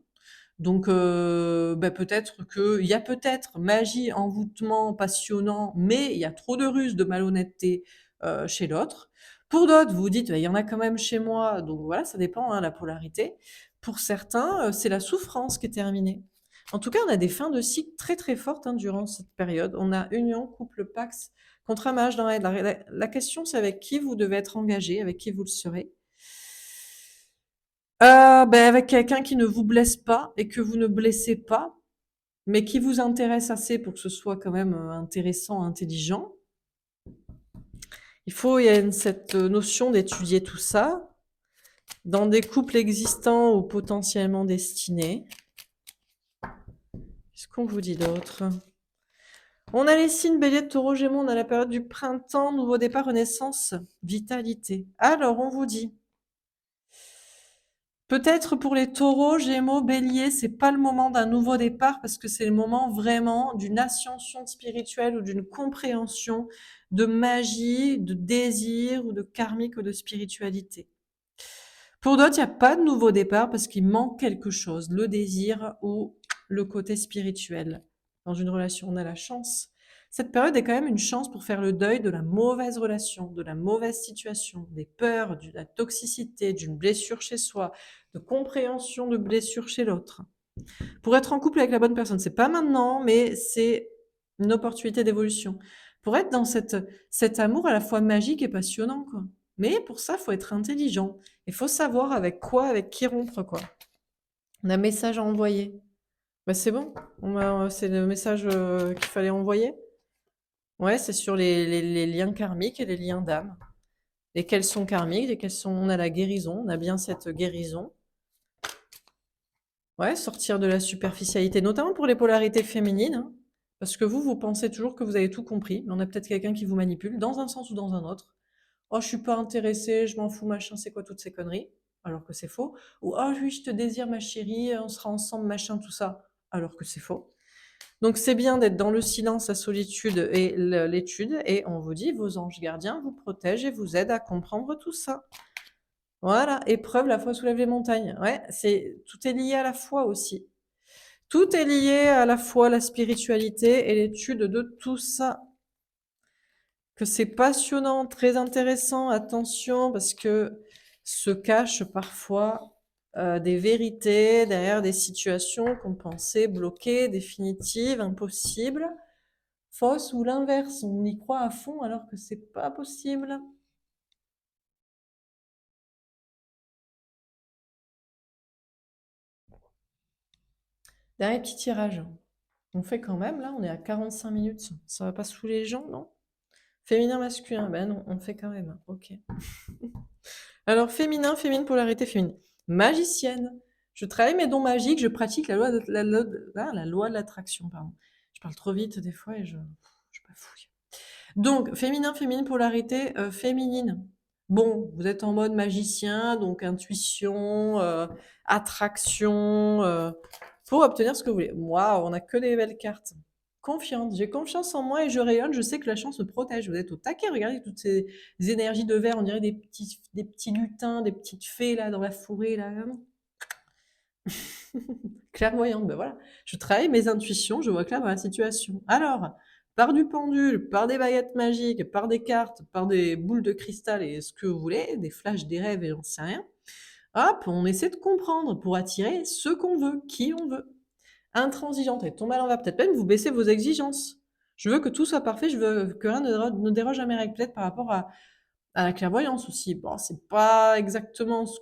Donc bah, peut-être qu'il y a peut-être magie, envoûtement passionnant, mais il y a trop de ruse, de malhonnêteté chez l'autre. Pour d'autres, vous vous dites, bah, il y en a quand même chez moi. Donc voilà, ça dépend, hein, la polarité. Pour certains, c'est la souffrance qui est terminée. En tout cas, on a des fins de cycle très très fortes, hein, durant cette période. On a union, couple, pax, contre mage dans la question, c'est avec qui vous devez être engagé, avec qui vous le serez. Ben, avec quelqu'un qui ne vous blesse pas et que vous ne blessez pas, mais qui vous intéresse assez pour que ce soit quand même intéressant, intelligent. Il y a cette notion d'étudier tout ça dans des couples existants ou potentiellement destinés. Qu'est-ce qu'on vous dit d'autre? On a les signes bélier, taureau, gémeaux, on a la période du printemps, nouveau départ, renaissance, vitalité. Alors, on vous dit, peut-être pour les taureaux, gémeaux, béliers, c'est pas le moment d'un nouveau départ parce que c'est le moment vraiment d'une ascension spirituelle ou d'une compréhension de magie, de désir ou de karmique ou de spiritualité. Pour d'autres, il n'y a pas de nouveau départ parce qu'il manque quelque chose, le désir ou le côté spirituel. Dans une relation, on a la chance. Cette période est quand même une chance pour faire le deuil de la mauvaise relation, de la mauvaise situation, des peurs, de la toxicité, d'une blessure chez soi, de compréhension de blessure chez l'autre. Pour être en couple avec la bonne personne, c'est pas maintenant, mais c'est une opportunité d'évolution. Pour être dans cet amour à la fois magique et passionnant, quoi. Mais pour ça, il faut être intelligent. Il faut savoir avec qui rompre, quoi. On a un message à envoyer. Bah, c'est bon. C'est le message qu'il fallait envoyer. Ouais, c'est sur les liens karmiques et les liens d'âme. Lesquels sont karmiques, lesquels sont... On a la guérison, on a bien cette guérison. Ouais, sortir de la superficialité, notamment pour les polarités féminines, hein, parce que vous pensez toujours que vous avez tout compris, mais on a peut-être quelqu'un qui vous manipule dans un sens ou dans un autre. Oh, je suis pas intéressée, je m'en fous, machin, c'est quoi toutes ces conneries? Alors que c'est faux. Ou oh oui, je te désire, ma chérie, on sera ensemble, machin, tout ça. Alors que c'est faux. Donc c'est bien d'être dans le silence, la solitude et l'étude, et on vous dit, vos anges gardiens vous protègent et vous aident à comprendre tout ça. Voilà, épreuve, la foi soulève les montagnes. Ouais, tout est lié à la foi aussi. Tout est lié à la foi, la spiritualité et l'étude de tout ça. Que c'est passionnant, très intéressant, attention, parce que se cachent parfois des vérités derrière des situations qu'on pensait bloquées, définitives, impossibles, fausses ou l'inverse. On y croit à fond alors que c'est pas possible. Dernier petit tirage. On fait quand même, là, on est à 45 minutes. Ça va pas saouler les gens, non? Féminin, masculin, ben non, on fait quand même. Ok. Alors, féminin, féminine, polarité féminine. Magicienne. Je travaille mes dons magiques, je pratique la loi de l'attraction, pardon. Je parle trop vite des fois et je bafouille. Donc, féminin, féminine, polarité féminine. Bon, vous êtes en mode magicien, donc intuition, attraction, pour obtenir ce que vous voulez. Waouh, on a que des belles cartes. Confiante, j'ai confiance en moi et je rayonne, je sais que la chance me protège. Vous êtes au taquet, regardez toutes ces énergies de verre, on dirait des petits lutins, des petites fées là dans la forêt là. Clairvoyante, ben voilà. Je travaille mes intuitions, je vois clair dans la situation. Alors, par du pendule, par des baguettes magiques, par des cartes, par des boules de cristal et ce que vous voulez, des flashs, des rêves et j'en sais rien. Hop, on essaie de comprendre pour attirer ce qu'on veut, qui on veut. Intransigeante, elle tombe à l'envers. Peut-être même vous baissez vos exigences. Je veux que tout soit parfait, je veux que rien ne déroge à mes règles. Peut-être par rapport à la clairvoyance aussi. Bon, c'est pas exactement ce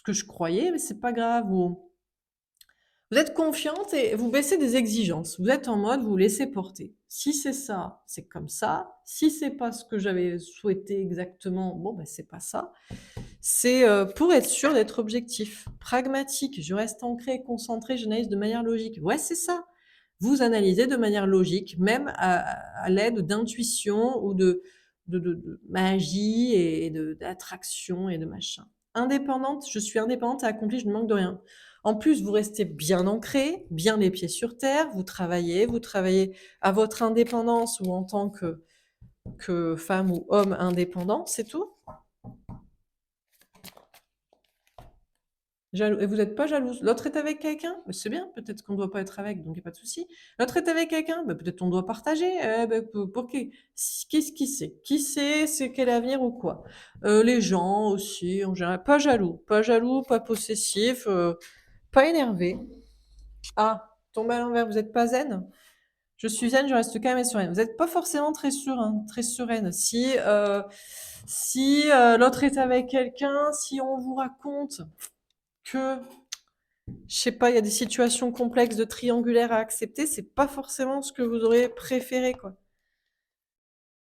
que je croyais, mais c'est pas grave. Vous êtes confiante et vous baissez des exigences. Vous êtes en mode, vous vous laissez porter. Si c'est ça, c'est comme ça. Si c'est pas ce que j'avais souhaité exactement, bon, ben c'est pas ça. C'est pour être sûr d'être objectif, pragmatique. Je reste ancré, concentré, j'analyse de manière logique. Ouais, c'est ça. Vous analysez de manière logique, même à l'aide d'intuition ou de magie et d'attraction et de machin. Indépendante, je suis indépendante et accomplie, je ne manque de rien. En plus, vous restez bien ancré, bien les pieds sur terre, vous travaillez à votre indépendance ou en tant que femme ou homme indépendant, c'est tout. Et vous n'êtes pas jalouse. L'autre est avec quelqu'un? Bah, c'est bien, peut-être qu'on ne doit pas être avec, donc il n'y a pas de souci. L'autre est avec quelqu'un? Bah, peut-être on doit partager. Bah, pour qui? Qu'est-ce qui sait? Qui sait c'est quel avenir ou quoi? Les gens aussi, en général. Pas jaloux, pas possessif, pas énervé. Ah, tombé à l'envers, vous n'êtes pas zen? Je suis zen, je reste calme et sereine. Vous n'êtes pas forcément très serein, très sereine. Si l'autre est avec quelqu'un, si on vous raconte que je sais pas, il y a des situations complexes de triangulaire à accepter, c'est pas forcément ce que vous auriez préféré, quoi.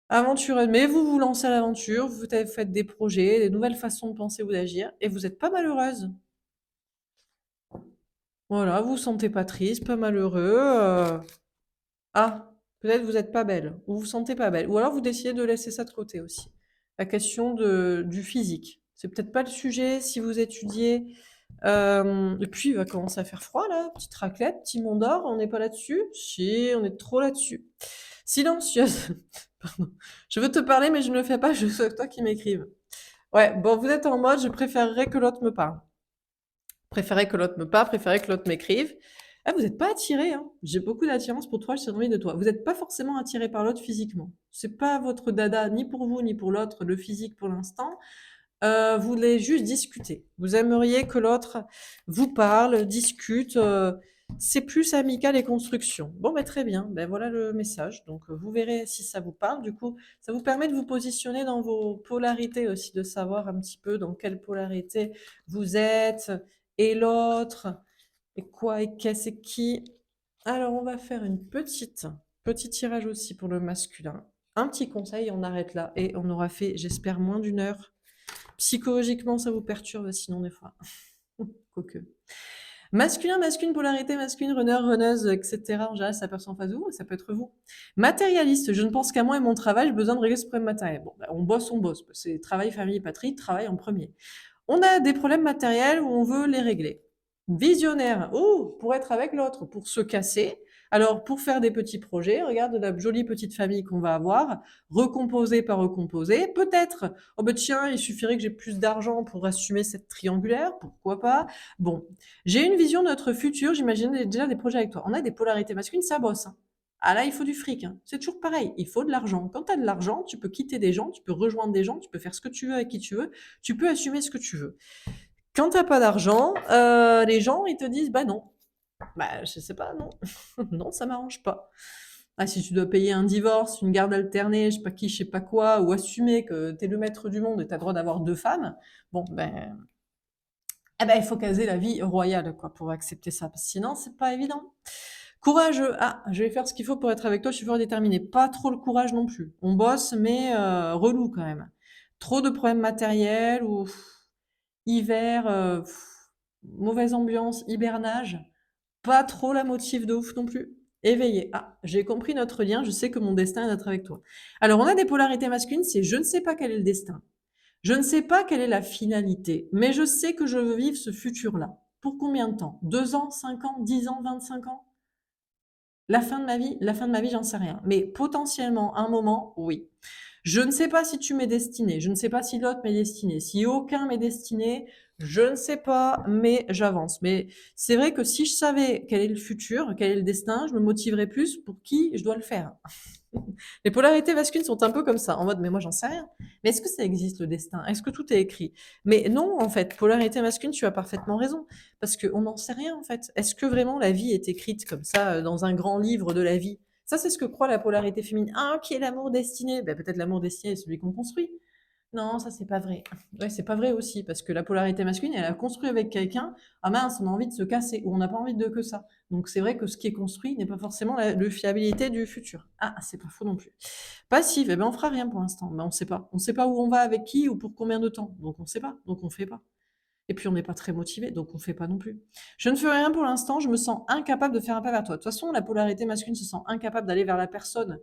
Aventureux, mais vous vous lancez à l'aventure, vous faites des projets, des nouvelles façons de penser ou d'agir, et vous n'êtes pas malheureuse. Voilà, vous vous sentez pas triste, pas malheureux. Ah, peut-être vous n'êtes pas belle, ou vous vous sentez pas belle, ou alors vous décidez de laisser ça de côté aussi. La question du physique. C'est peut-être pas le sujet si vous étudiez. Et puis il va commencer à faire froid là, petite raclette, petit Mont d'Or, on n'est pas là-dessus? Si, on est trop là-dessus. Silencieuse. Pardon. Je veux te parler, mais je ne le fais pas, je veux que toi qui m'écrives. Ouais, bon, vous êtes en mode, je préférerais que l'autre me parle. Préférerais que l'autre me parle, préférerais que l'autre m'écrive. Ah, vous n'êtes pas attiré, hein. J'ai beaucoup d'attirance pour toi, j'ai envie de toi. Vous n'êtes pas forcément attiré par l'autre physiquement. C'est pas votre dada, ni pour vous, ni pour l'autre, le physique pour l'instant. Vous voulez juste discuter. Vous aimeriez que l'autre vous parle, discute. C'est plus amical et construction. Bon, ben très bien. Ben voilà le message. Donc vous verrez si ça vous parle. Du coup, ça vous permet de vous positionner dans vos polarités aussi, de savoir un petit peu dans quelle polarité vous êtes et l'autre et quoi et qu'est-ce et qui. Alors on va faire une petite Petit tirage aussi pour le masculin. Un petit conseil, on arrête là et on aura fait, j'espère, moins d'une heure. Psychologiquement, ça vous perturbe sinon des fois. Quoique. Masculin, masculine, polarité masculine, runner, runneuse, etc. En général, ça passe en face de vous, ça peut être vous. Matérialiste, je ne pense qu'à moi et mon travail, j'ai besoin de régler ce problème matériel. Bon, bah, on bosse. C'est travail, famille, patrie, travail en premier. On a des problèmes matériels où on veut les régler. Visionnaire, oh, pour être avec l'autre, pour se casser. Alors, pour faire des petits projets, regarde la jolie petite famille qu'on va avoir, recomposer par recomposer. Peut-être, oh ben tiens, il suffirait que j'ai plus d'argent pour assumer cette triangulaire, pourquoi pas. Bon, j'ai une vision de notre futur, j'imagine déjà des projets avec toi. On a des polarités masculines, ça bosse. Hein. Ah là, il faut du fric. Hein. C'est toujours pareil, il faut de l'argent. Quand tu as de l'argent, tu peux quitter des gens, tu peux rejoindre des gens, tu peux faire ce que tu veux avec qui tu peux assumer ce que tu veux. Quand t'as pas d'argent, les gens, ils te disent, bah non. Bah, je sais pas, non. non, ça m'arrange pas. Ah, si tu dois payer un divorce, une garde alternée, je sais pas qui, je sais pas quoi, ou assumer que t'es le maître du monde et t'as le droit d'avoir 2 femmes, bon, ben, eh ben, il faut caser la vie royale, quoi, pour accepter ça. Parce que sinon, c'est pas évident. Courageux. Ah, je vais faire ce qu'il faut pour être avec toi, je suis fort déterminée. Pas trop le courage non plus. On bosse, mais relou quand même. Trop de problèmes matériels ou hiver, mauvaise ambiance, hibernage. Pas trop la motive de ouf non plus. Éveillé. Ah, j'ai compris notre lien, je sais que mon destin est d'être avec toi. Alors, on a des polarités masculines, c'est je ne sais pas quel est le destin. Je ne sais pas quelle est la finalité, mais je sais que je veux vivre ce futur-là. Pour combien de temps? 2 ans, 5 ans, 10 ans, 25 ans? La fin de ma vie, j'en sais rien. Mais potentiellement, un moment, oui. Je ne sais pas si tu m'es destiné, je ne sais pas si l'autre m'est destiné, si aucun m'est destiné, je ne sais pas, mais j'avance. Mais c'est vrai que si je savais quel est le futur, quel est le destin, je me motiverais plus pour qui je dois le faire. Les polarités masculines sont un peu comme ça, en mode, mais moi j'en sais rien. Mais est-ce que ça existe le destin? Est-ce que tout est écrit? Mais non, en fait, polarité masculine, tu as parfaitement raison. Parce qu'on n'en sait rien, en fait. Est-ce que vraiment la vie est écrite comme ça, dans un grand livre de la vie? Ça, c'est ce que croit la polarité féminine. Ah, qui est l'amour destiné? Ben, peut-être l'amour destiné est celui qu'on construit. Non, ça c'est pas vrai. Ouais, c'est pas vrai aussi, parce que la polarité masculine, elle a construit avec quelqu'un, ah mince, on a envie de se casser, ou on n'a pas envie de que ça. Donc c'est vrai que ce qui est construit n'est pas forcément la fiabilité du futur. Ah, c'est pas faux non plus. Passive, eh ben on fera rien pour l'instant. Ben on sait pas. On sait pas où on va, avec qui, ou pour combien de temps. Donc on sait pas, donc on fait pas. Et puis on n'est pas très motivé, donc on fait pas non plus. Je ne ferai rien pour l'instant, je me sens incapable de faire un pas vers toi. De toute façon, la polarité masculine se sent incapable d'aller vers la personne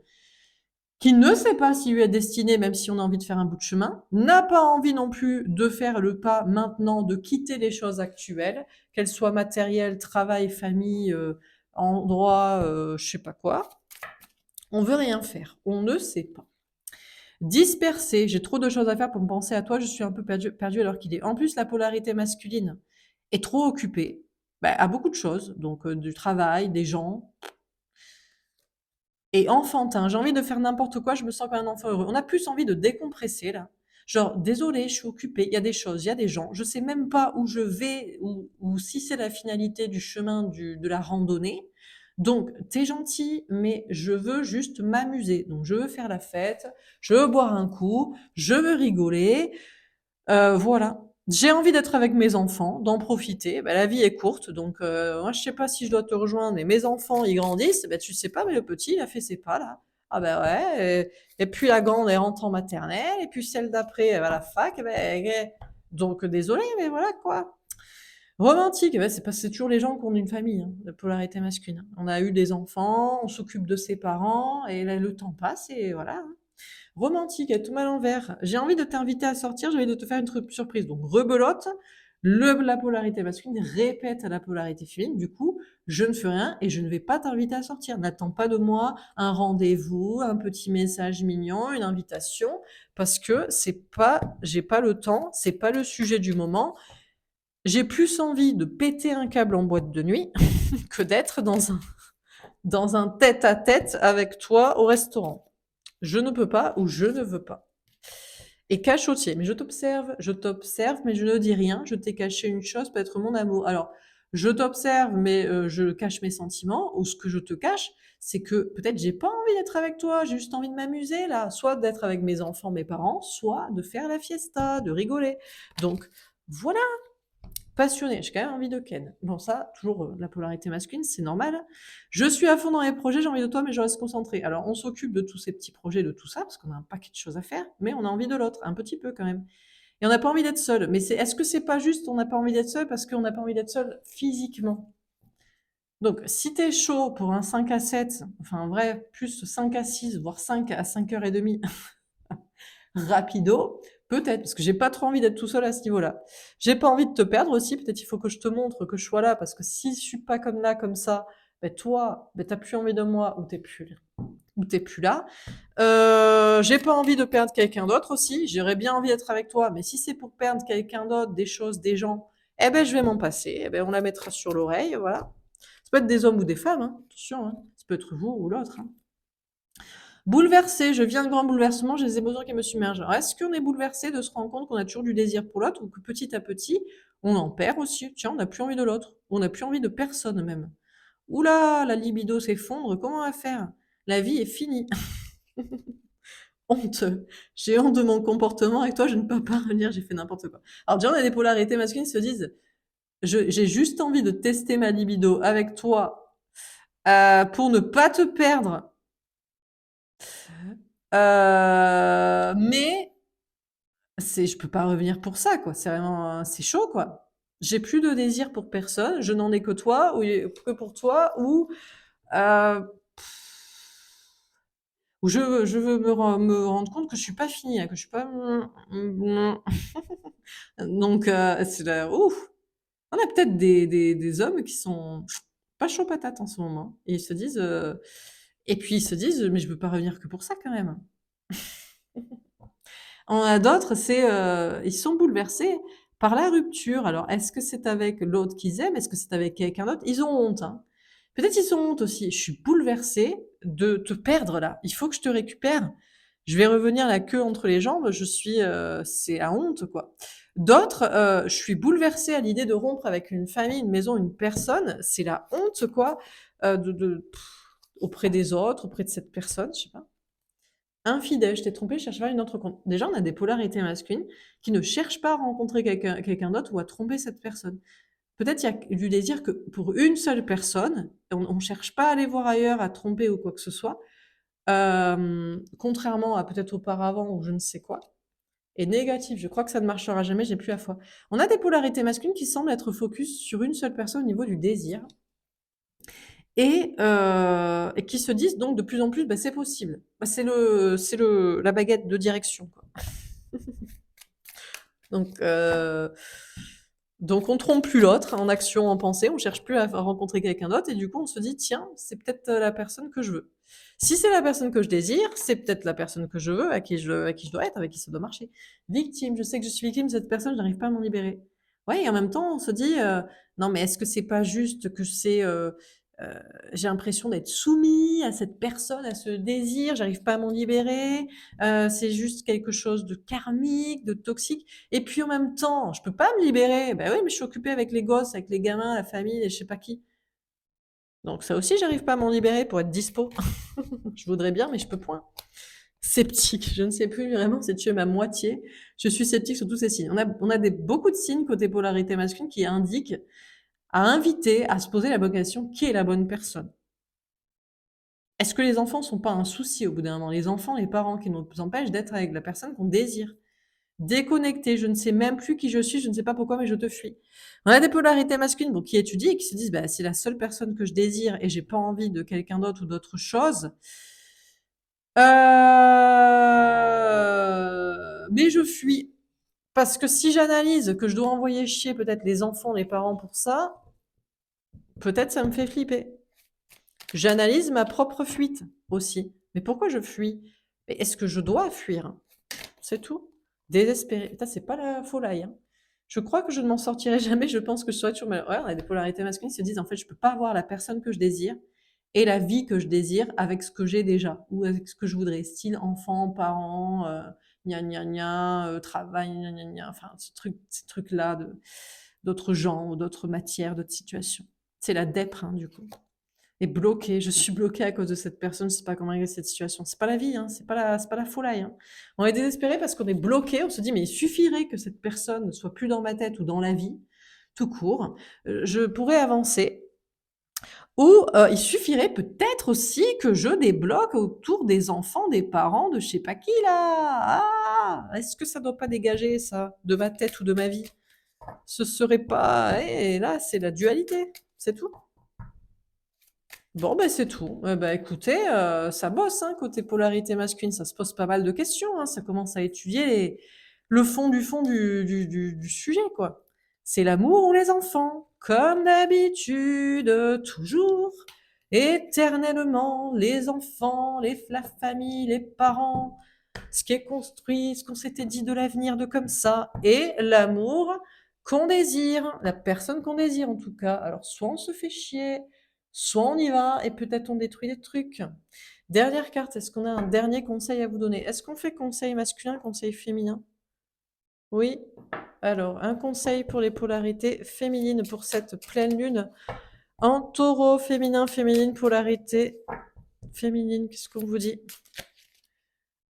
qui ne sait pas s'il lui est destiné, même si on a envie de faire un bout de chemin, n'a pas envie non plus de faire le pas maintenant, de quitter les choses actuelles, qu'elles soient matérielles, travail, famille, endroit, je sais pas quoi. On veut rien faire, on ne sait pas. Dispersé, j'ai trop de choses à faire pour me penser à toi, je suis un peu perdu alors qu'il est. En plus, la polarité masculine est trop occupée, bah, à beaucoup de choses, donc du travail, des gens, et enfantin. J'ai envie de faire n'importe quoi, je me sens comme un enfant heureux. On a plus envie de décompresser là. Genre, désolé, je suis occupée, il y a des choses, il y a des gens, je sais même pas où je vais ou si c'est la finalité du chemin de la randonnée. Donc, t'es gentil, mais je veux juste m'amuser. Donc, je veux faire la fête, je veux boire un coup, je veux rigoler. Voilà. J'ai envie d'être avec mes enfants, d'en profiter. Bah, la vie est courte, donc moi je sais pas si je dois te rejoindre, mais mes enfants ils grandissent. Bah, tu sais pas, mais le petit il a fait ses pas là. Ah bah ouais. Et puis la grande elle rentre en maternelle, et puis celle d'après elle va à la fac. Donc désolé, mais voilà quoi. Romantique, eh ben, c'est toujours les gens qui ont une famille, hein, la polarité masculine. On a eu des enfants, on s'occupe de ses parents, et là, le temps passe, et voilà. Hein. Romantique, elle est tout mal en vert. J'ai envie de t'inviter à sortir, j'ai envie de te faire une surprise. Donc, rebelote, la polarité masculine répète à la polarité féminine. Du coup, je ne fais rien et je ne vais pas t'inviter à sortir. N'attends pas de moi un rendez-vous, un petit message mignon, une invitation, parce que j'ai pas le temps, c'est pas le sujet du moment. J'ai plus envie de péter un câble en boîte de nuit que d'être dans un tête-à-tête avec toi au restaurant. Je ne peux pas ou je ne veux pas. Et cachotier, mais je t'observe, mais je ne dis rien. Je t'ai caché une chose, peut-être mon amour. Alors, je t'observe, mais je cache mes sentiments, ou ce que je te cache, c'est que peut-être j'ai pas envie d'être avec toi, j'ai juste envie de m'amuser là, soit d'être avec mes enfants, mes parents, soit de faire la fiesta, de rigoler. Donc, voilà, Passionné, j'ai quand même envie de ken. Bon ça, toujours, la polarité masculine, c'est normal. Je suis à fond dans les projets, j'ai envie de toi, mais je reste concentrée. Alors on s'occupe de tous ces petits projets, de tout ça, parce qu'on a un paquet de choses à faire, mais on a envie de l'autre, un petit peu quand même. Et on n'a pas envie d'être seul. Mais est-ce que c'est pas juste, on n'a pas envie d'être seul parce qu'on n'a pas envie d'être seul physiquement? Donc, si t'es chaud pour un 5 à 7, enfin, en vrai, plus 5 à 6, voire 5 à 5h30, rapido, peut-être, parce que j'ai pas trop envie d'être tout seul à ce niveau-là. J'ai pas envie de te perdre aussi, peut-être il faut que je te montre que je sois là, parce que si je suis pas comme là, comme ça, ben toi, ben t'as plus envie de moi, ou t'es plus là. J'ai pas envie de perdre quelqu'un d'autre aussi, j'aurais bien envie d'être avec toi, mais si c'est pour perdre quelqu'un d'autre, des choses, des gens, eh ben je vais m'en passer, eh ben on la mettra sur l'oreille, voilà. Ça peut être des hommes ou des femmes, hein, attention, hein. Ça peut être vous ou l'autre, hein. Bouleversé, je vis un grand bouleversement, j'ai des émotions qui me submergent. Alors, est-ce qu'on est bouleversé de se rendre compte qu'on a toujours du désir pour l'autre ou que petit à petit, on en perd aussi? Tiens, on n'a plus envie de l'autre, on n'a plus envie de personne même. Oula, la libido s'effondre, comment on va faire? La vie est finie. Honte. J'ai honte de mon comportement avec toi, je ne peux pas revenir, j'ai fait n'importe quoi. Alors déjà, on a des polarités masculines qui se disent, j'ai juste envie de tester ma libido avec toi pour ne pas te perdre. Mais je peux pas revenir pour ça, quoi. C'est vraiment, c'est chaud, quoi. J'ai plus de désir pour personne, je n'en ai que toi, ou que pour toi, euh, ou je veux me rendre compte que je suis pas finie, hein, que je suis pas. Donc, c'est là, ouf. On a peut-être des hommes qui sont pas chauds patates en ce moment. Et ils se disent, et puis ils se disent, mais je veux pas revenir que pour ça quand même. On a d'autres, ils sont bouleversés par la rupture. Alors, est-ce que c'est avec l'autre qu'ils aiment? Est-ce que c'est avec quelqu'un d'autre? Ils ont honte, hein. Peut-être ils ont honte aussi. Je suis bouleversée de te perdre là. Il faut que je te récupère. Je vais revenir la queue entre les jambes. C'est la honte, quoi. D'autres, je suis bouleversée à l'idée de rompre avec une famille, une maison, une personne. C'est la honte, quoi, auprès des autres, auprès de cette personne, je sais pas. Infidèle, je t'ai trompé, je cherche pas une autre compte. Déjà, on a des polarités masculines qui ne cherchent pas à rencontrer quelqu'un d'autre ou à tromper cette personne. Peut-être il y a du désir que pour une seule personne, on ne cherche pas à aller voir ailleurs, à tromper ou quoi que ce soit, contrairement à peut-être auparavant ou je ne sais quoi. Et négatif, je crois que ça ne marchera jamais, j'ai plus la foi. On a des polarités masculines qui semblent être focus sur une seule personne au niveau du désir et qui se disent donc de plus en plus, bah, c'est possible. Bah, la baguette de direction, quoi. Donc, donc on trompe plus l'autre en action, en pensée, on cherche plus à rencontrer quelqu'un d'autre et du coup on se dit tiens, c'est peut-être la personne que je veux. Si c'est la personne que je désire, c'est peut-être la personne que je veux, à qui je dois être, avec qui ça doit marcher. Victime, je sais que je suis victime de cette personne, je n'arrive pas à m'en libérer. Ouais, et en même temps on se dit non mais est-ce que c'est pas juste que euh, j'ai l'impression d'être soumis à cette personne, à ce désir, j'arrive pas à m'en libérer, c'est juste quelque chose de karmique, de toxique. Et puis en même temps, je peux pas me libérer. Ben oui, mais je suis occupée avec les gosses, avec les gamins, la famille, et je sais pas qui. Donc ça aussi, j'arrive pas à m'en libérer pour être dispo. Je voudrais bien, mais je peux point. Sceptique, je ne sais plus vraiment si tu es ma moitié. Je suis sceptique sur tous ces signes. On a beaucoup de signes côté polarité masculine qui indiquent à inviter à se poser la bonne question, qui est la bonne personne? Est-ce que les enfants sont pas un souci au bout d'un moment? Les enfants, les parents qui nous empêchent d'être avec la personne qu'on désire. Déconnecté, je ne sais même plus qui je suis, je ne sais pas pourquoi, mais je te fuis. On a des polarités masculines bon, qui étudient et qui se disent bah, c'est la seule personne que je désire et j'ai pas envie de quelqu'un d'autre ou d'autre chose. Mais je fuis. Parce que si j'analyse que je dois envoyer chier peut-être les enfants, les parents pour ça, peut-être ça me fait flipper. J'analyse ma propre fuite aussi. Mais pourquoi je fuis? Mais est-ce que je dois fuir? C'est tout. Désespéré. Putain, c'est pas la folie, hein. Je crois que je ne m'en sortirai jamais. Je pense que je serai toujours. Ouais, on a des polarités masculines qui se disent en fait, je peux pas avoir la personne que je désire et la vie que je désire avec ce que j'ai déjà ou avec ce que je voudrais. Style enfant, parents, gna gna gna, travail, gna gna gna. Enfin, ces trucs-là d'autres gens ou d'autres matières, d'autres situations. C'est la dèpre, hein, du coup. Et bloqué, je suis bloquée à cause de cette personne, je sais pas comment régler cette situation. C'est pas la vie, hein, c'est pas la folie, hein. On est désespéré parce qu'on est bloqué, on se dit mais il suffirait que cette personne ne soit plus dans ma tête ou dans la vie. tout court, je pourrais avancer ou il suffirait peut-être aussi que je débloque autour des enfants, des parents de je sais pas qui là. Ah! Est-ce que ça doit pas dégager ça, de ma tête ou de ma vie? Ce serait pas là, c'est la dualité, c'est tout. Bon, ben c'est tout. Bah, écoutez, ça bosse, hein, côté polarité masculine, ça se pose pas mal de questions, hein, ça commence à étudier le fond du sujet, quoi. C'est l'amour ou les enfants? Comme d'habitude, toujours, éternellement, les enfants, la famille, les parents, ce qui est construit, ce qu'on s'était dit de l'avenir de comme ça, et l'amour qu'on désire, la personne qu'on désire en tout cas. Alors soit on se fait chier, soit on y va et peut-être on détruit des trucs. Dernière carte, est-ce qu'on a un dernier conseil à vous donner? Est-ce qu'on fait conseil masculin, conseil féminin? Oui. Alors, un conseil pour les polarités féminines pour cette pleine lune en taureau, féminin, féminine, polarité féminine, qu'est-ce qu'on vous dit?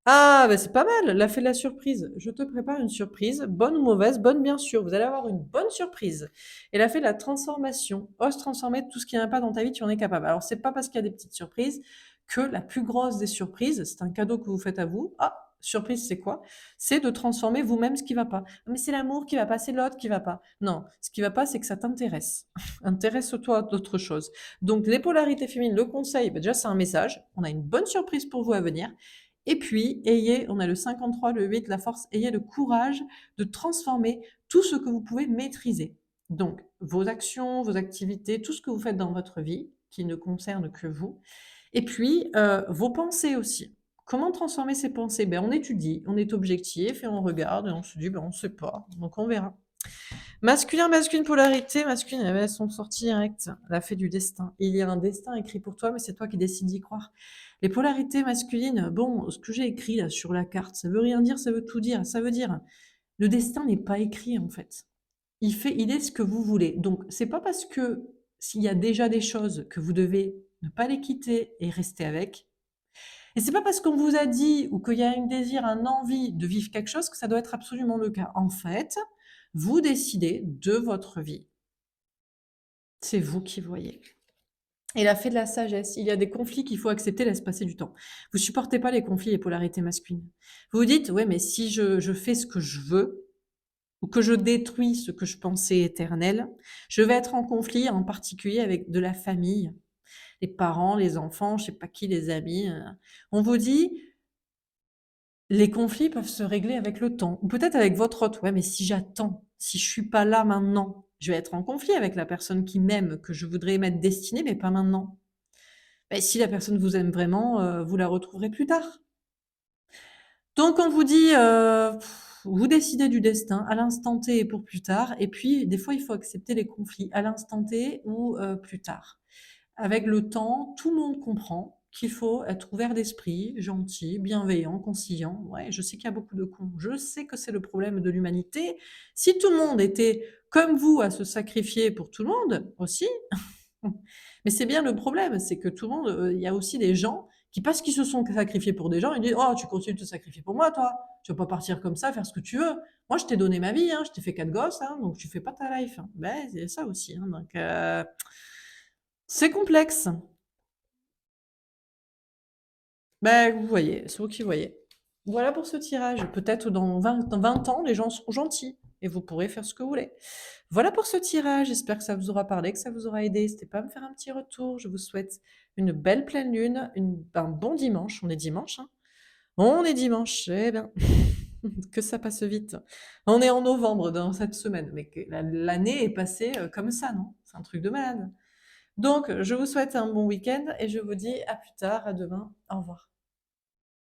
Ah, bah c'est pas mal, la fée de la surprise. Je te prépare une surprise, bonne ou mauvaise, bonne bien sûr. Vous allez avoir une bonne surprise. Et la fée de la transformation. Ose transformer tout ce qui n'est pas dans ta vie, tu en es capable. Alors, c'est pas parce qu'il y a des petites surprises que la plus grosse des surprises, c'est un cadeau que vous faites à vous. Ah, surprise, c'est quoi? C'est de transformer vous-même ce qui va pas. Ah, mais c'est l'amour qui va pas, c'est l'autre qui va pas. Non, ce qui va pas, c'est que ça t'intéresse. Intéresse-toi à d'autres choses. Donc, les polarités féminines, le conseil, bah déjà, c'est un message. On a une bonne surprise pour vous à venir. Et puis, on a le 53, le 8, la force, ayez le courage de transformer tout ce que vous pouvez maîtriser. Donc, vos actions, vos activités, tout ce que vous faites dans votre vie, qui ne concerne que vous. Et puis, vos pensées aussi. Comment transformer ces pensées? On étudie, on est objectif et on regarde et on se dit, on ne sait pas, donc on verra. Masculin, masculine, polarité, masculine, elles sont sorties direct. La fée du destin. Il y a un destin écrit pour toi, mais c'est toi qui décides d'y croire. Les polarités masculines, bon, ce que j'ai écrit là sur la carte, ça veut rien dire, ça veut tout dire. Ça veut dire, le destin n'est pas écrit en fait. Il est ce que vous voulez. Donc, c'est pas parce que s'il y a déjà des choses que vous devez ne pas les quitter et rester avec. Et c'est pas parce qu'on vous a dit ou qu'il y a un désir, un envie de vivre quelque chose que ça doit être absolument le cas. En fait, vous décidez de votre vie. C'est vous qui voyez. Et la fée de la sagesse, il y a des conflits qu'il faut accepter, laisse passer du temps. Vous supportez pas les conflits et polarités masculines. Vous vous dites, ouais, mais si je fais ce que je veux, ou que je détruis ce que je pensais éternel, je vais être en conflit, en particulier avec de la famille, les parents, les enfants, je sais pas qui, les amis. On vous dit, les conflits peuvent se régler avec le temps, ou peut-être avec votre autre. Ouais, mais si j'attends, si je suis pas là maintenant, je vais être en conflit avec la personne qui m'aime, que je voudrais m'être destinée, mais pas maintenant. Ben, si la personne vous aime vraiment, vous la retrouverez plus tard. Donc on vous dit, vous décidez du destin à l'instant T et pour plus tard, et puis des fois il faut accepter les conflits à l'instant T ou plus tard. Avec le temps, tout le monde comprend qu'il faut être ouvert d'esprit, gentil, bienveillant, conciliant. Ouais, je sais qu'il y a beaucoup de cons. Je sais que c'est le problème de l'humanité. Si tout le monde était comme vous à se sacrifier pour tout le monde aussi, mais c'est bien le problème, c'est que tout le monde, il y a aussi des gens qui, parce qu'ils se sont sacrifiés pour des gens, ils disent: «Oh, tu continues de te sacrifier pour moi, toi? Tu vas pas partir comme ça, faire ce que tu veux. Moi, je t'ai donné ma vie, hein, je t'ai fait 4 gosses, hein, donc tu fais pas ta life, hein». Beh, c'est ça aussi, hein, donc c'est complexe. Ben, vous voyez, c'est vous qui voyez. Voilà pour ce tirage. Peut-être dans 20 ans, les gens seront gentils et vous pourrez faire ce que vous voulez. Voilà pour ce tirage. J'espère que ça vous aura parlé, que ça vous aura aidé. N'hésitez pas à me faire un petit retour. Je vous souhaite une belle pleine lune, un bon dimanche. On est dimanche, hein? On est dimanche. Eh bien, que ça passe vite. On est en novembre dans cette semaine, mais que l'année est passée comme ça, non? C'est un truc de malade. Donc, je vous souhaite un bon week-end et je vous dis à plus tard, à demain. Au revoir.